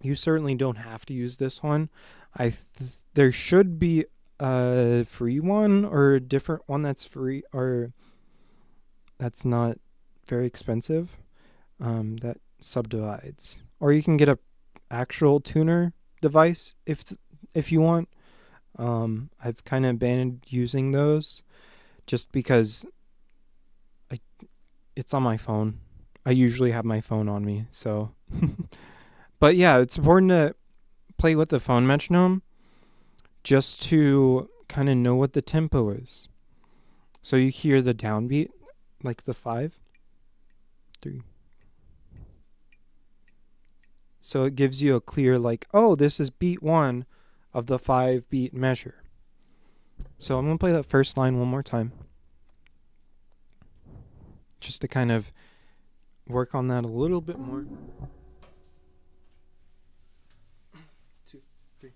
You certainly don't have to use this one. There should be a free one or a different one that's free or that's not very expensive. That subdivides, or you can get a actual tuner device if you want. I've kind of abandoned using those just because it's on my phone. I usually have my phone on me, so. But yeah, it's important to play with the phone metronome just to kind of know what the tempo is. So you hear the downbeat, like the 5, 3. So it gives you a clear, like, oh, this is beat 1 of the 5-beat measure. So I'm going to play that first line one more time, just to kind of work on that a little bit more. 2, 3.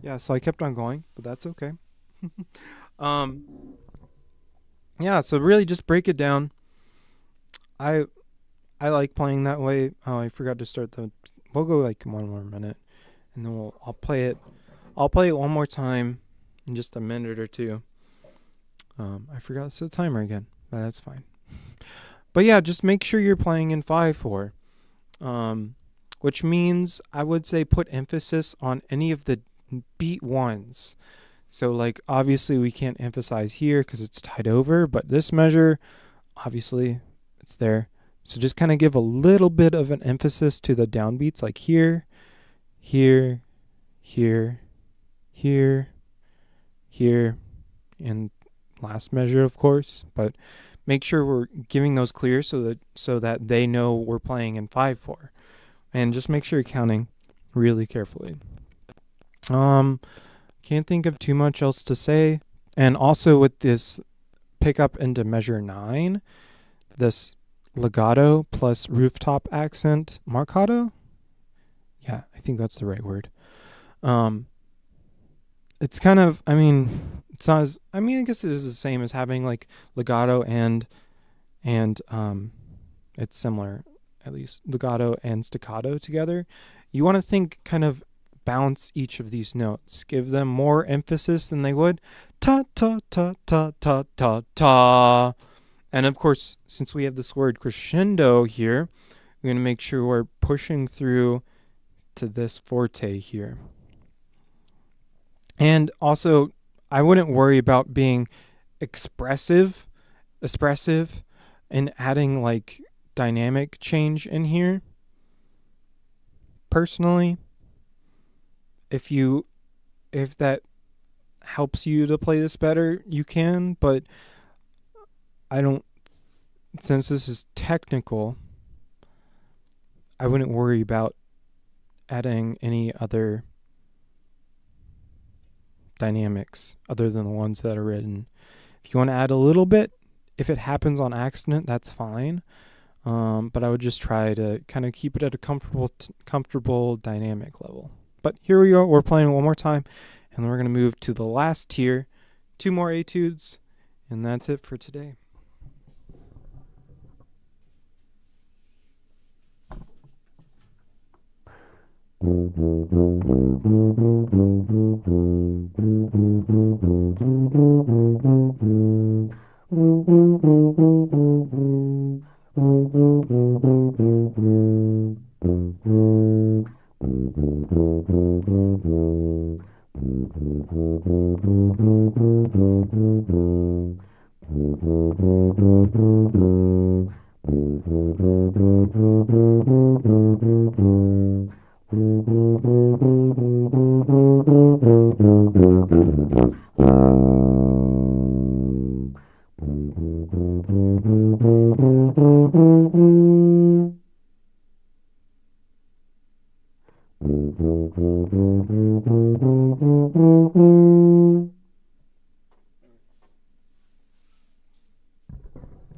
Yeah, so I kept on going, but that's okay. Yeah, so really just break it down. I like playing that way. Oh, I forgot to start the. We'll go like 1 more minute, and then I'll play it. I'll play it one more time in just a minute or two. I forgot to set the timer again, but that's fine. But yeah, just make sure you're playing in 5/4, which means I would say put emphasis on any of the beat 1s. So like obviously we can't emphasize here because it's tied over, but this measure, obviously it's there. So just kind of give a little bit of an emphasis to the downbeats, like here, here, here, here, here, and last measure, of course. But make sure we're giving those clear so that they know we're playing in 5/4, and just make sure you're counting really carefully. Can't think of too much else to say. And also with this pickup into measure 9, this legato plus rooftop accent marcato. Yeah, I think that's the right word. It's kind of, it's not as, I guess it is the same as having like legato and it's similar, at least legato and staccato together. You want to think kind of bounce each of these notes, give them more emphasis than they would ta ta ta ta ta ta ta. And of course, since we have this word crescendo here, we're going to make sure we're pushing through to this forte here. And also, I wouldn't worry about being expressive and adding like dynamic change in here. Personally, if that helps you to play this better, you can, but since this is technical, I wouldn't worry about adding any other dynamics other than the ones that are written. If you want to add a little bit, if it happens on accident, that's fine. But I would just try to kind of keep it at a comfortable dynamic level. But here we go. We're playing it one more time, and then we're going to move to the last tier, 2 more etudes, and that's it for today.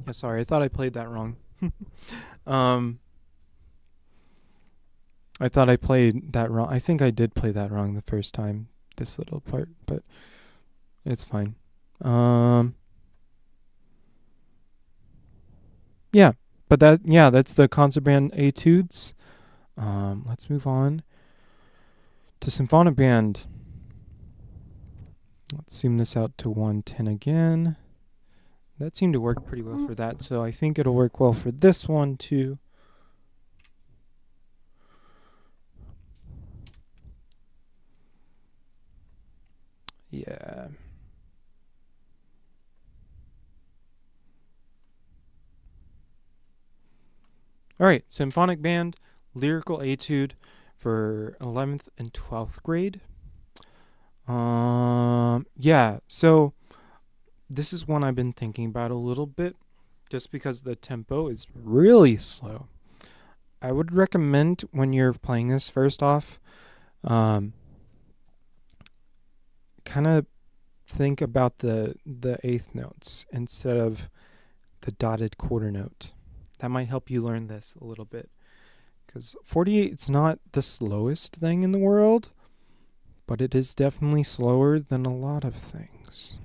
Yeah, sorry, I thought I played that wrong. um, I thought I played that wrong. I think I did play that wrong the first time, this little part, but it's fine. Yeah, but that's the concert band Etudes. Let's move on to Symphonic Band. Let's zoom this out to 110 again. That seemed to work pretty well for that, so I think it'll work well for this one too. Yeah. All right, Symphonic Band, lyrical etude for 11th and 12th grade. Yeah, so this is one I've been thinking about a little bit just because the tempo is really slow. I would recommend when you're playing this, first off, kind of think about the eighth notes instead of the dotted quarter note. That might help you learn this a little bit. Because 48 is not the slowest thing in the world, but it is definitely slower than a lot of things.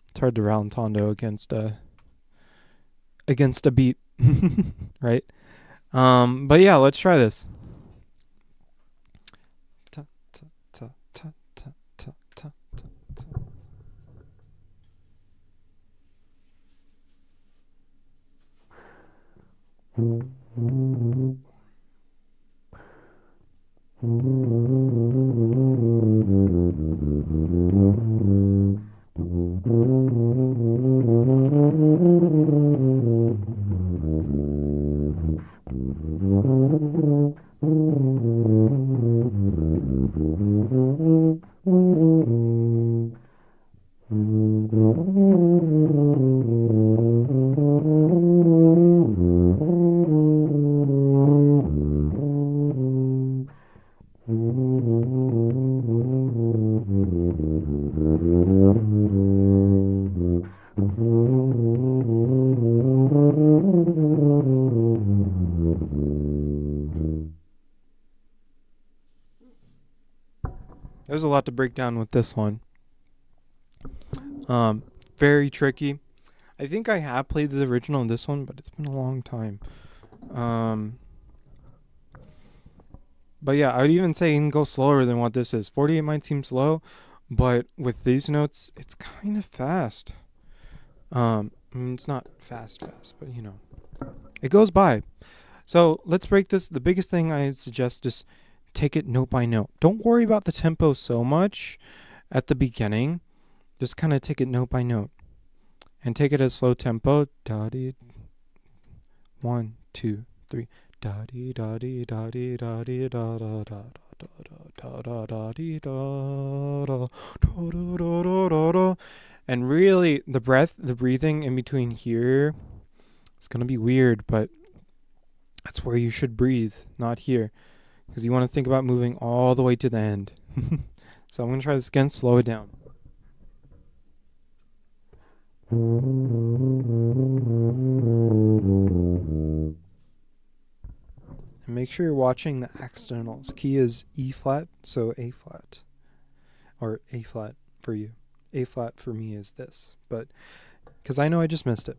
It's hard to rallentando against a beat, right? But yeah, let's try this. There's a lot to break down with this one. Very tricky. I think I have played the original in this one, but it's been a long time. But yeah, I would even say you can go slower than what this is. 48 might seem slow, but with these notes, it's kind of fast. I mean, it's not fast, but you know, it goes by. So let's break this. The biggest thing I suggest is take it note by note. Don't worry about the tempo so much at the beginning. Just kind of take it note by note. And take it at slow tempo. Da-dee. 1, 2, 3. Da-dee, da-dee, da-dee, da-dee, da-da-da. And really, the breathing in between here, it's going to be weird, but that's where you should breathe, not here. Because you want to think about moving all the way to the end. So I'm going to try this again, slow it down. And make sure you're watching the accidentals. Key is E flat, so A flat. Or A flat for you. A flat for me is this. But, because I know I just missed it.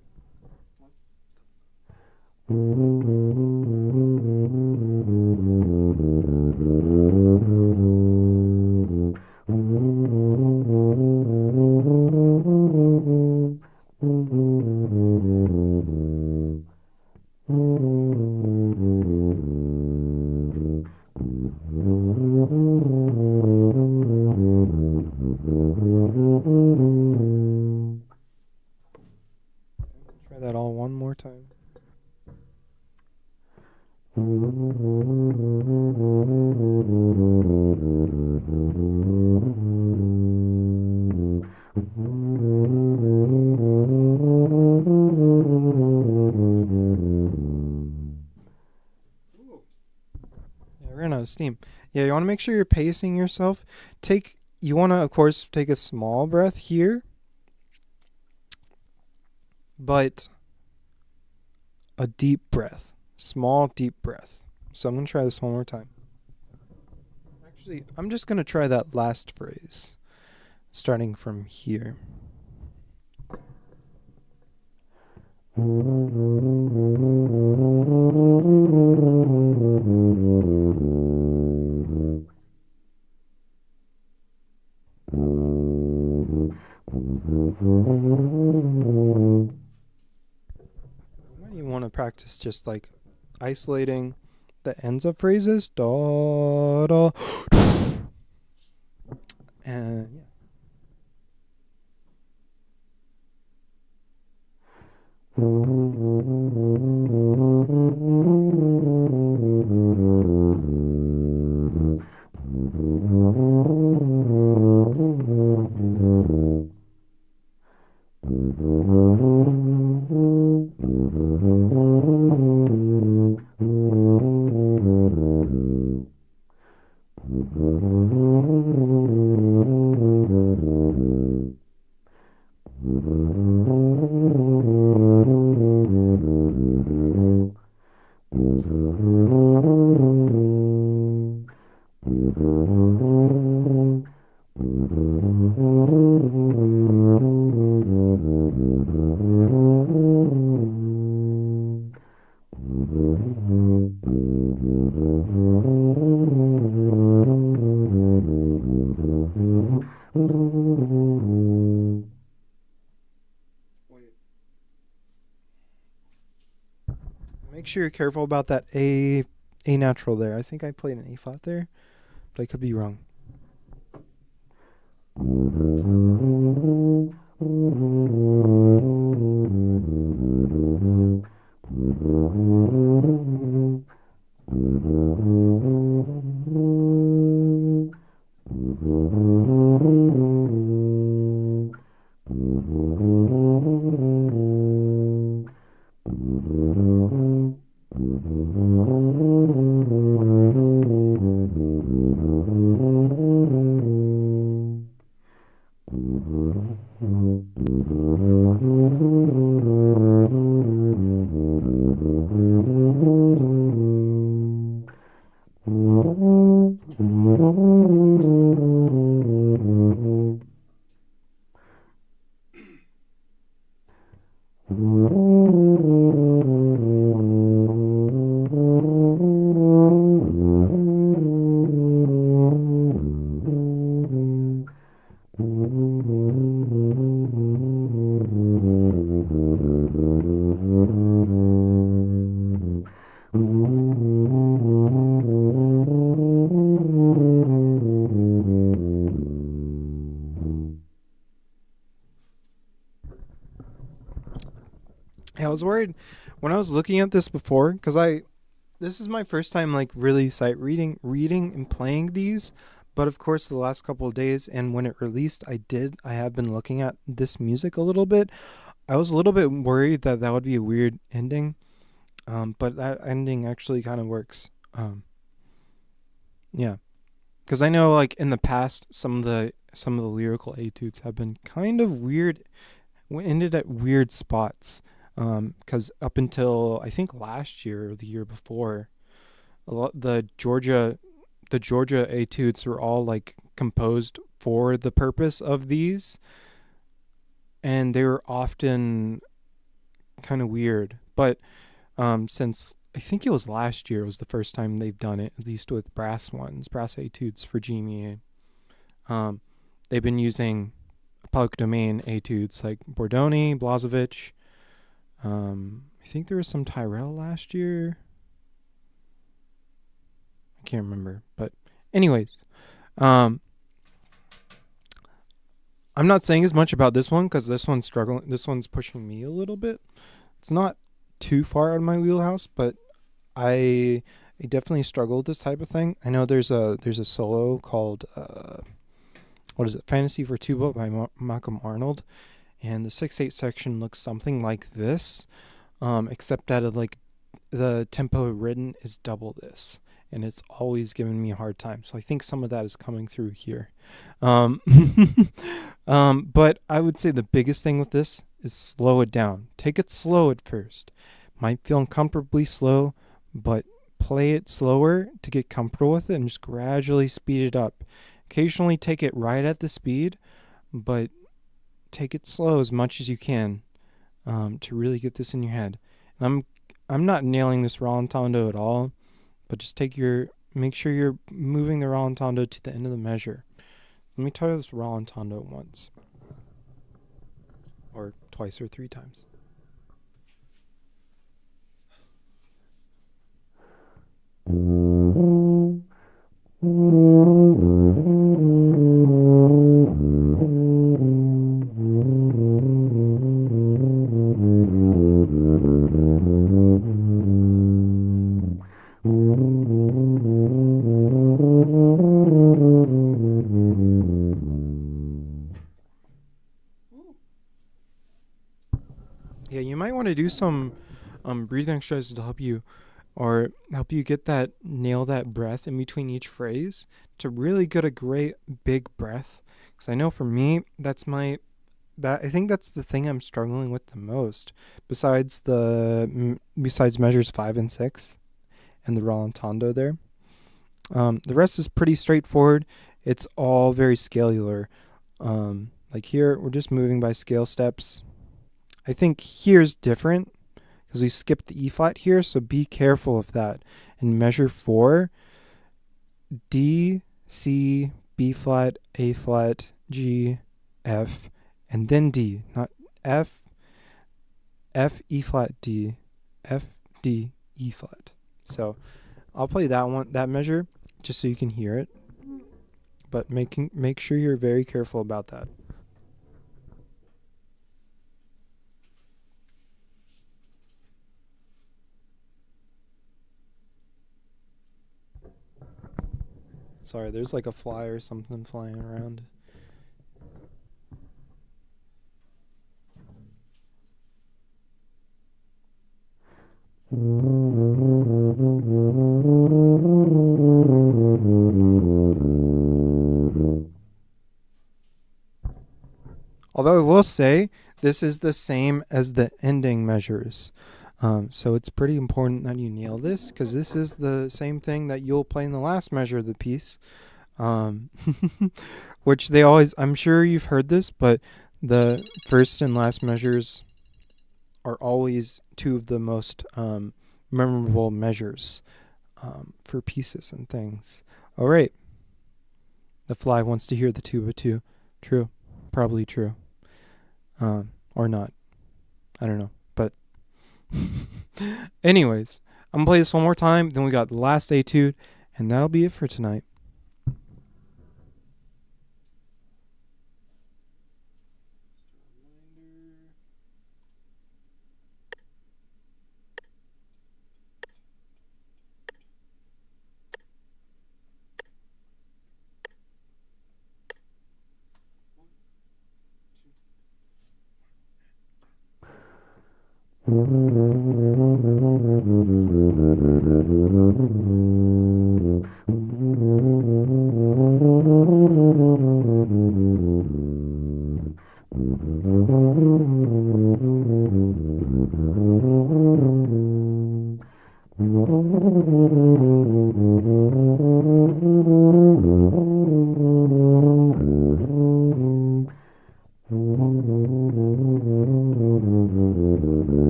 Yeah, I ran out of steam. Yeah, you want to make sure you're pacing yourself. You want to, of course, take a small breath here, but a deep breath. Small, deep breath. So I'm going to try this one more time. Actually, I'm just going to try that last phrase, starting from here. You want to practice just like isolating the ends of phrases. Da, da. And yeah. Make sure you're careful about that A natural there. I think I played an A flat there, but I could be wrong. I was worried when I was looking at this before, because this is my first time like really sight reading and playing these. But of course, the last couple of days and when it released, I have been looking at this music a little bit. I was a little bit worried that would be a weird ending, but that ending actually kind of works. Yeah, because I know like in the past, some of the lyrical etudes have been kind of weird, ended at weird spots. Because up until I think last year or the year before, the Georgia etudes were all like composed for the purpose of these, and they were often kind of weird. But since I think it was last year was the first time they've done it, at least with brass etudes for GMEA. They've been using public domain etudes like Bordoni, Blazevich. I think there was some Tyrell last year. I can't remember, but anyways, I'm not saying as much about this one because this one's struggling. This one's pushing me a little bit. It's not too far out of my wheelhouse, but I definitely struggle with this type of thing. I know there's a solo called what is it? Fantasy for Tuba by Malcolm Arnold, and the 6/8 section looks something like this, except that like the tempo written is double this, and it's always giving me a hard time. So I think some of that is coming through here. Um, but I would say the biggest thing with this is slow it down. Take it slow at first. Might feel uncomfortably slow, but play it slower to get comfortable with it and just gradually speed it up. Occasionally take it right at the speed, but take it slow as much as you can to really get this in your head. And I'm not nailing this rallentando at all, but just make sure you're moving the rallentando to the end of the measure. Let me try this rallentando once, or twice or three times. Yeah, you might want to do some breathing exercises to help you nail that breath in between each phrase to really get a great big breath. Because I know for me, I think that's the thing I'm struggling with the most. Besides measures 5 and 6 and the rallentando there, the rest is pretty straightforward. It's all very scalular. Like here, we're just moving by scale steps. I think here's different because we skipped the E flat here, so be careful of that. In measure 4, D, C, B flat, A flat, G, F, and then D, not F, F, E flat, D, F, D, E flat. So I'll play that measure, just so you can hear it. But make sure you're very careful about that. Sorry, there's like a fly or something flying around. Although I will say, this is the same as the ending measures. So it's pretty important that you nail this, because this is the same thing that you'll play in the last measure of the piece. Which I'm sure you've heard this, but the first and last measures are always two of the most memorable measures for pieces and things. All right. The fly wants to hear the tuba too. True. Probably true. Or not. I don't know. But anyways, I'm going to play this one more time. Then we got the last etude, and that'll be it for tonight.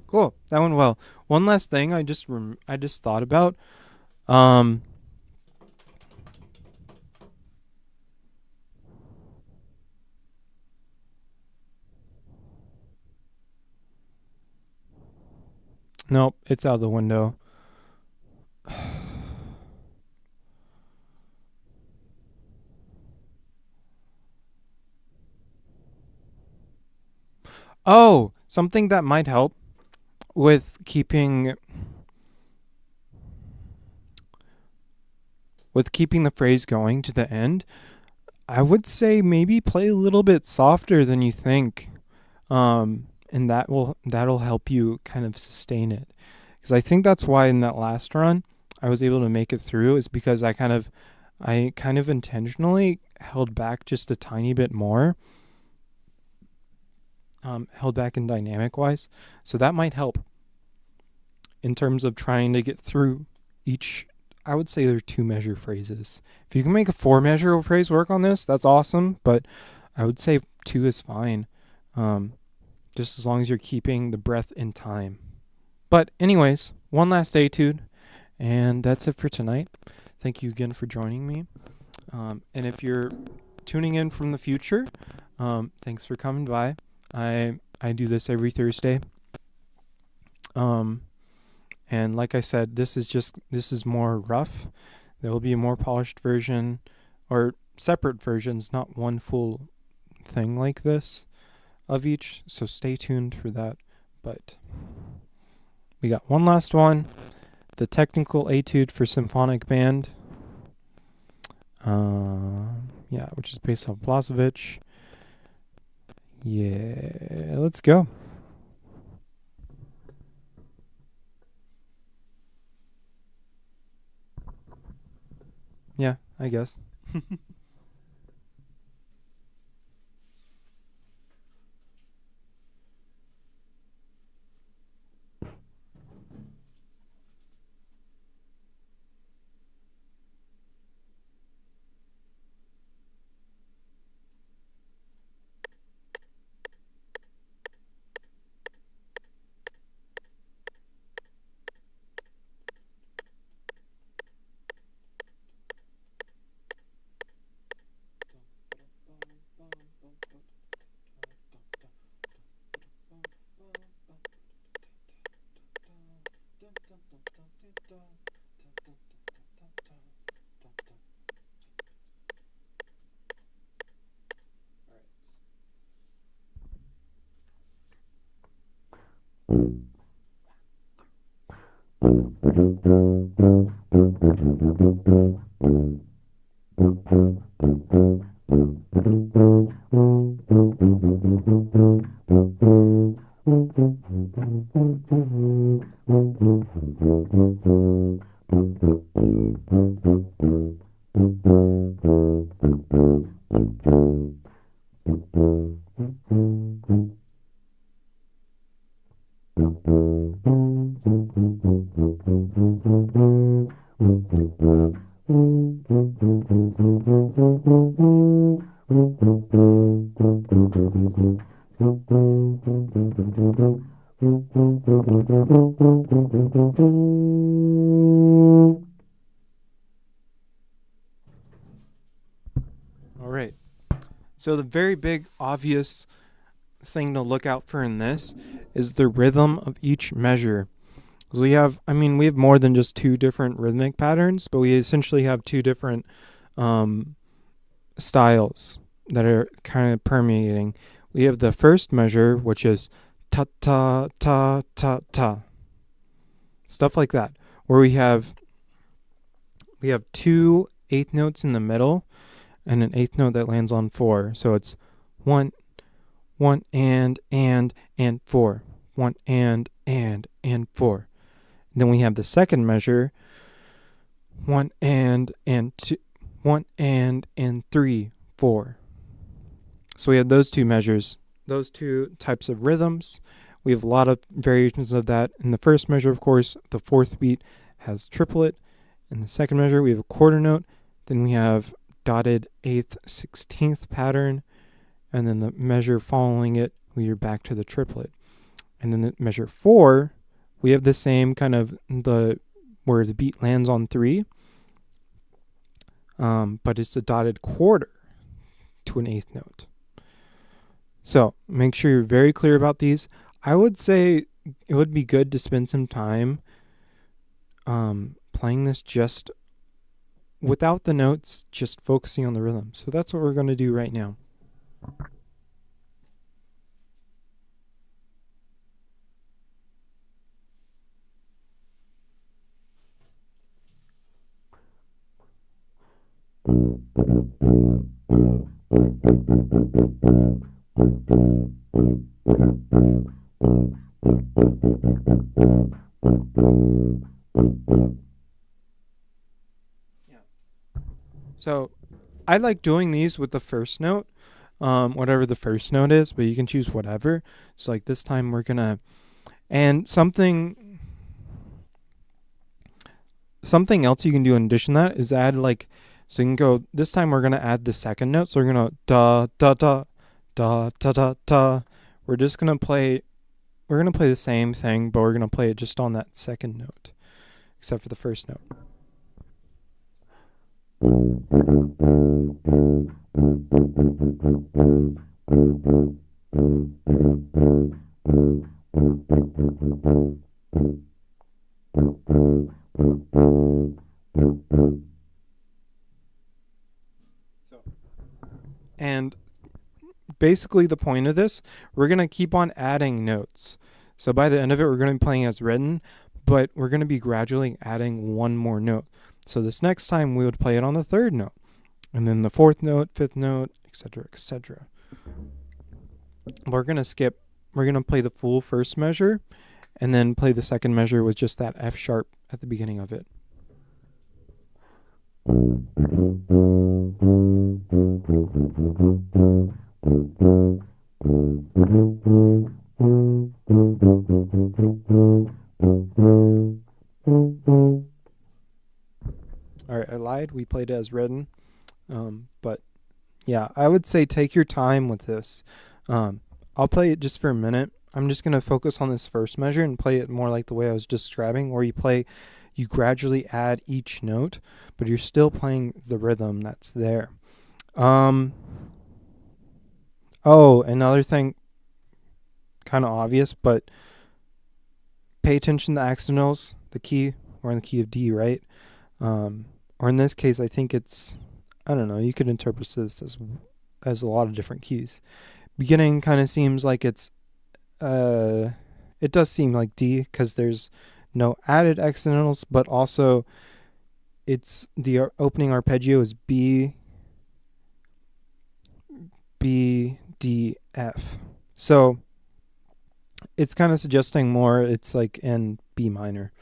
Cool. That went well. One last thing I just thought about. Nope, it's out the window. Oh, something that might help with keeping the phrase going to the end, I would say maybe play a little bit softer than you think. And that'll help you kind of sustain it. Because I think that's why in that last run I was able to make it through, is because I kind of intentionally held back just a tiny bit more. Held back in dynamic wise. So that might help in terms of trying to get through each. I would say there's 2 measure phrases. If you can make a 4 measure phrase work on this, that's awesome. But I would say 2 is fine. Just as long as you're keeping the breath in time. But anyways, one last etude, and that's it for tonight. Thank you again for joining me. And if you're tuning in from the future, thanks for coming by. I do this every Thursday. And like I said, this is more rough. There will be a more polished version, or separate versions, not one full thing like this of each. So stay tuned for that. But we got one last one, the technical etude for Symphonic Band. Which is based on Blasovich. Yeah, let's go. Yeah, I guess. All right. So the very big obvious thing to look out for in this is the rhythm of each measure. So we have more than just 2 different rhythmic patterns, but we essentially have 2 different styles that are kind of permeating. We have the first measure, which is ta ta ta ta ta, stuff like that, where we have 2 eighth notes in the middle and an eighth note that lands on 4. So it's 1 and 4, 1 and 4. And then we have the second measure, 1 and 2, 1 and 3, 4. So we have those 2 measures, those 2 types of rhythms. We have a lot of variations of that. In the first measure, of course, the 4th beat has triplet. In the second measure, we have a quarter note. Then we have dotted 8th, 16th pattern. And then the measure following it, we are back to the triplet. And then the measure 4, we have the same kind of where the beat lands on 3, but it's a dotted quarter to an 8th note. So make sure you're very clear about these. I would say it would be good to spend some time playing this just without the notes, just focusing on the rhythm. So that's what we're going to do right now. So I like doing these with the first note, whatever the first note is, but you can choose whatever. So like this time we're gonna, and something else you can do in addition to that is add like, so you can go, this time we're gonna add the second note. So we're gonna da da da da da da da. We're just gonna play, we're gonna play the same thing, but we're gonna play it just on that second note, except for the first note. And basically the point of this, we're going to keep on adding notes. So by the end of it, we're going to be playing as written, but we're going to be gradually adding one more note. So this next time we would play it on the third note, and then the fourth note, fifth note, etc., etc. We're going to play the full first measure, and then play the second measure with just that F sharp at the beginning of it. Alright, I lied. We played it as written. But yeah, I would say take your time with this. I'll play it just for a minute. I'm just going to focus on this first measure and play it more like the way I was describing, where you gradually add each note, but you're still playing the rhythm that's there. Oh, another thing, kind of obvious, but pay attention to the accidentals. The key, we're in the key of D, right? Or in this case, I think it's, I don't know, you could interpret this as a lot of different keys. Beginning kind of seems like it does seem like D because there's no added accidentals, but also it's the opening arpeggio is B, D, F. So it's kind of suggesting more it's like in B minor.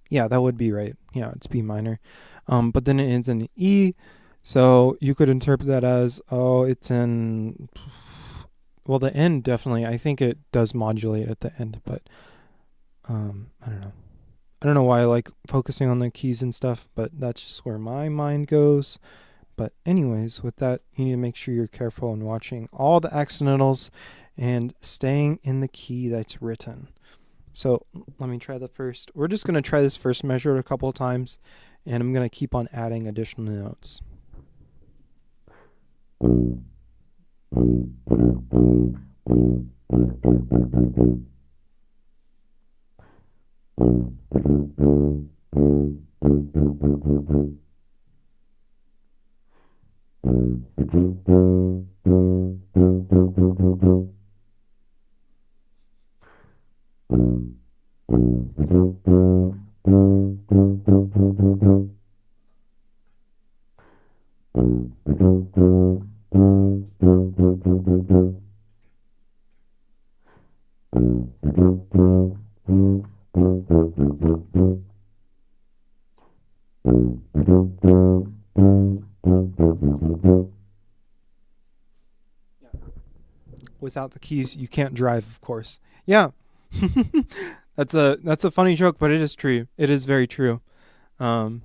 Yeah, that would be right. Yeah, it's B minor. But then it ends in E. So you could interpret that as, oh, it's in, well, the end definitely, I think it does modulate at the end, but I don't know. I don't know why I like focusing on the keys and stuff, but that's just where my mind goes. But anyways, with that, you need to make sure you're careful in watching all the accidentals and staying in the key that's written. So let me try the first. We're just going to try this first measure a couple of times, and I'm going to keep on adding additional notes. Without the keys, you can't drive, of course. Yeah. That's a funny joke, but it is true. It is very true. But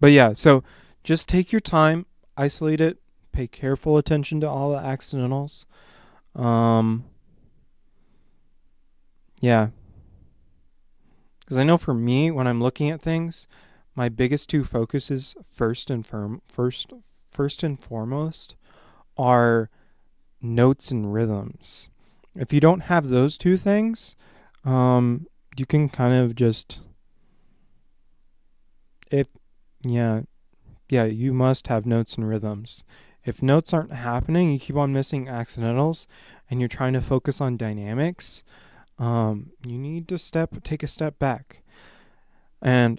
yeah, so just take your time, isolate it, pay careful attention to all the accidentals. Yeah. Because I know for me, when I'm looking at things, my biggest two focuses first and foremost are notes and rhythms. If you don't have those two things, you can kind of just, you must have notes and rhythms. If notes aren't happening, you keep on missing accidentals, and you're trying to focus on dynamics, you need to take a step back. And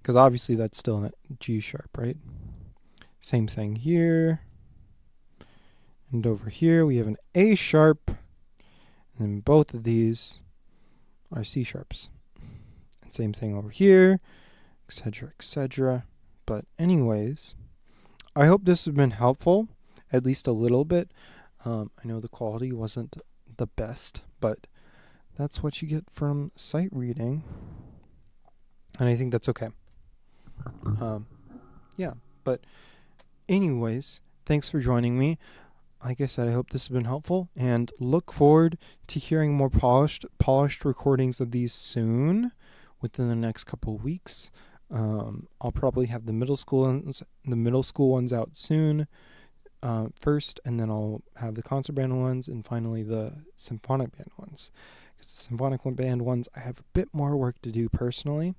because obviously that's still a G sharp, right? Same thing here. And over here we have an A sharp, and then both of these are C sharps. And same thing over here, etc., etc. But anyways, I hope this has been helpful, at least a little bit. I know the quality wasn't the best, but that's what you get from sight reading, and I think that's okay. Yeah, but anyways, thanks for joining me. Like I said, I hope this has been helpful, and look forward to hearing more polished recordings of these soon, within the next couple of weeks. I'll probably have the middle school ones out soon, first, and then I'll have the concert band ones, and finally the symphonic band ones. Because the symphonic band ones, I have a bit more work to do personally.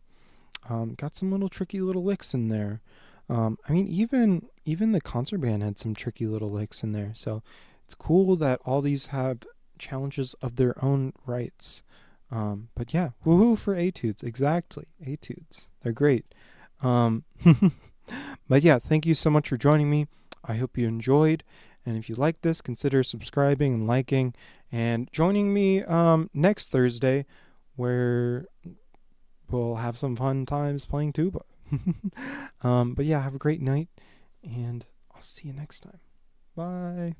Got some little tricky little licks in there. I mean, even the concert band had some tricky little licks in there. So it's cool that all these have challenges of their own rights. But yeah, woohoo for etudes. Exactly, etudes. They're great. But yeah, thank you so much for joining me. I hope you enjoyed. And if you like this, consider subscribing and liking and joining me next Thursday, where we'll have some fun times playing tuba. But yeah, have a great night, and I'll see you next time. Bye.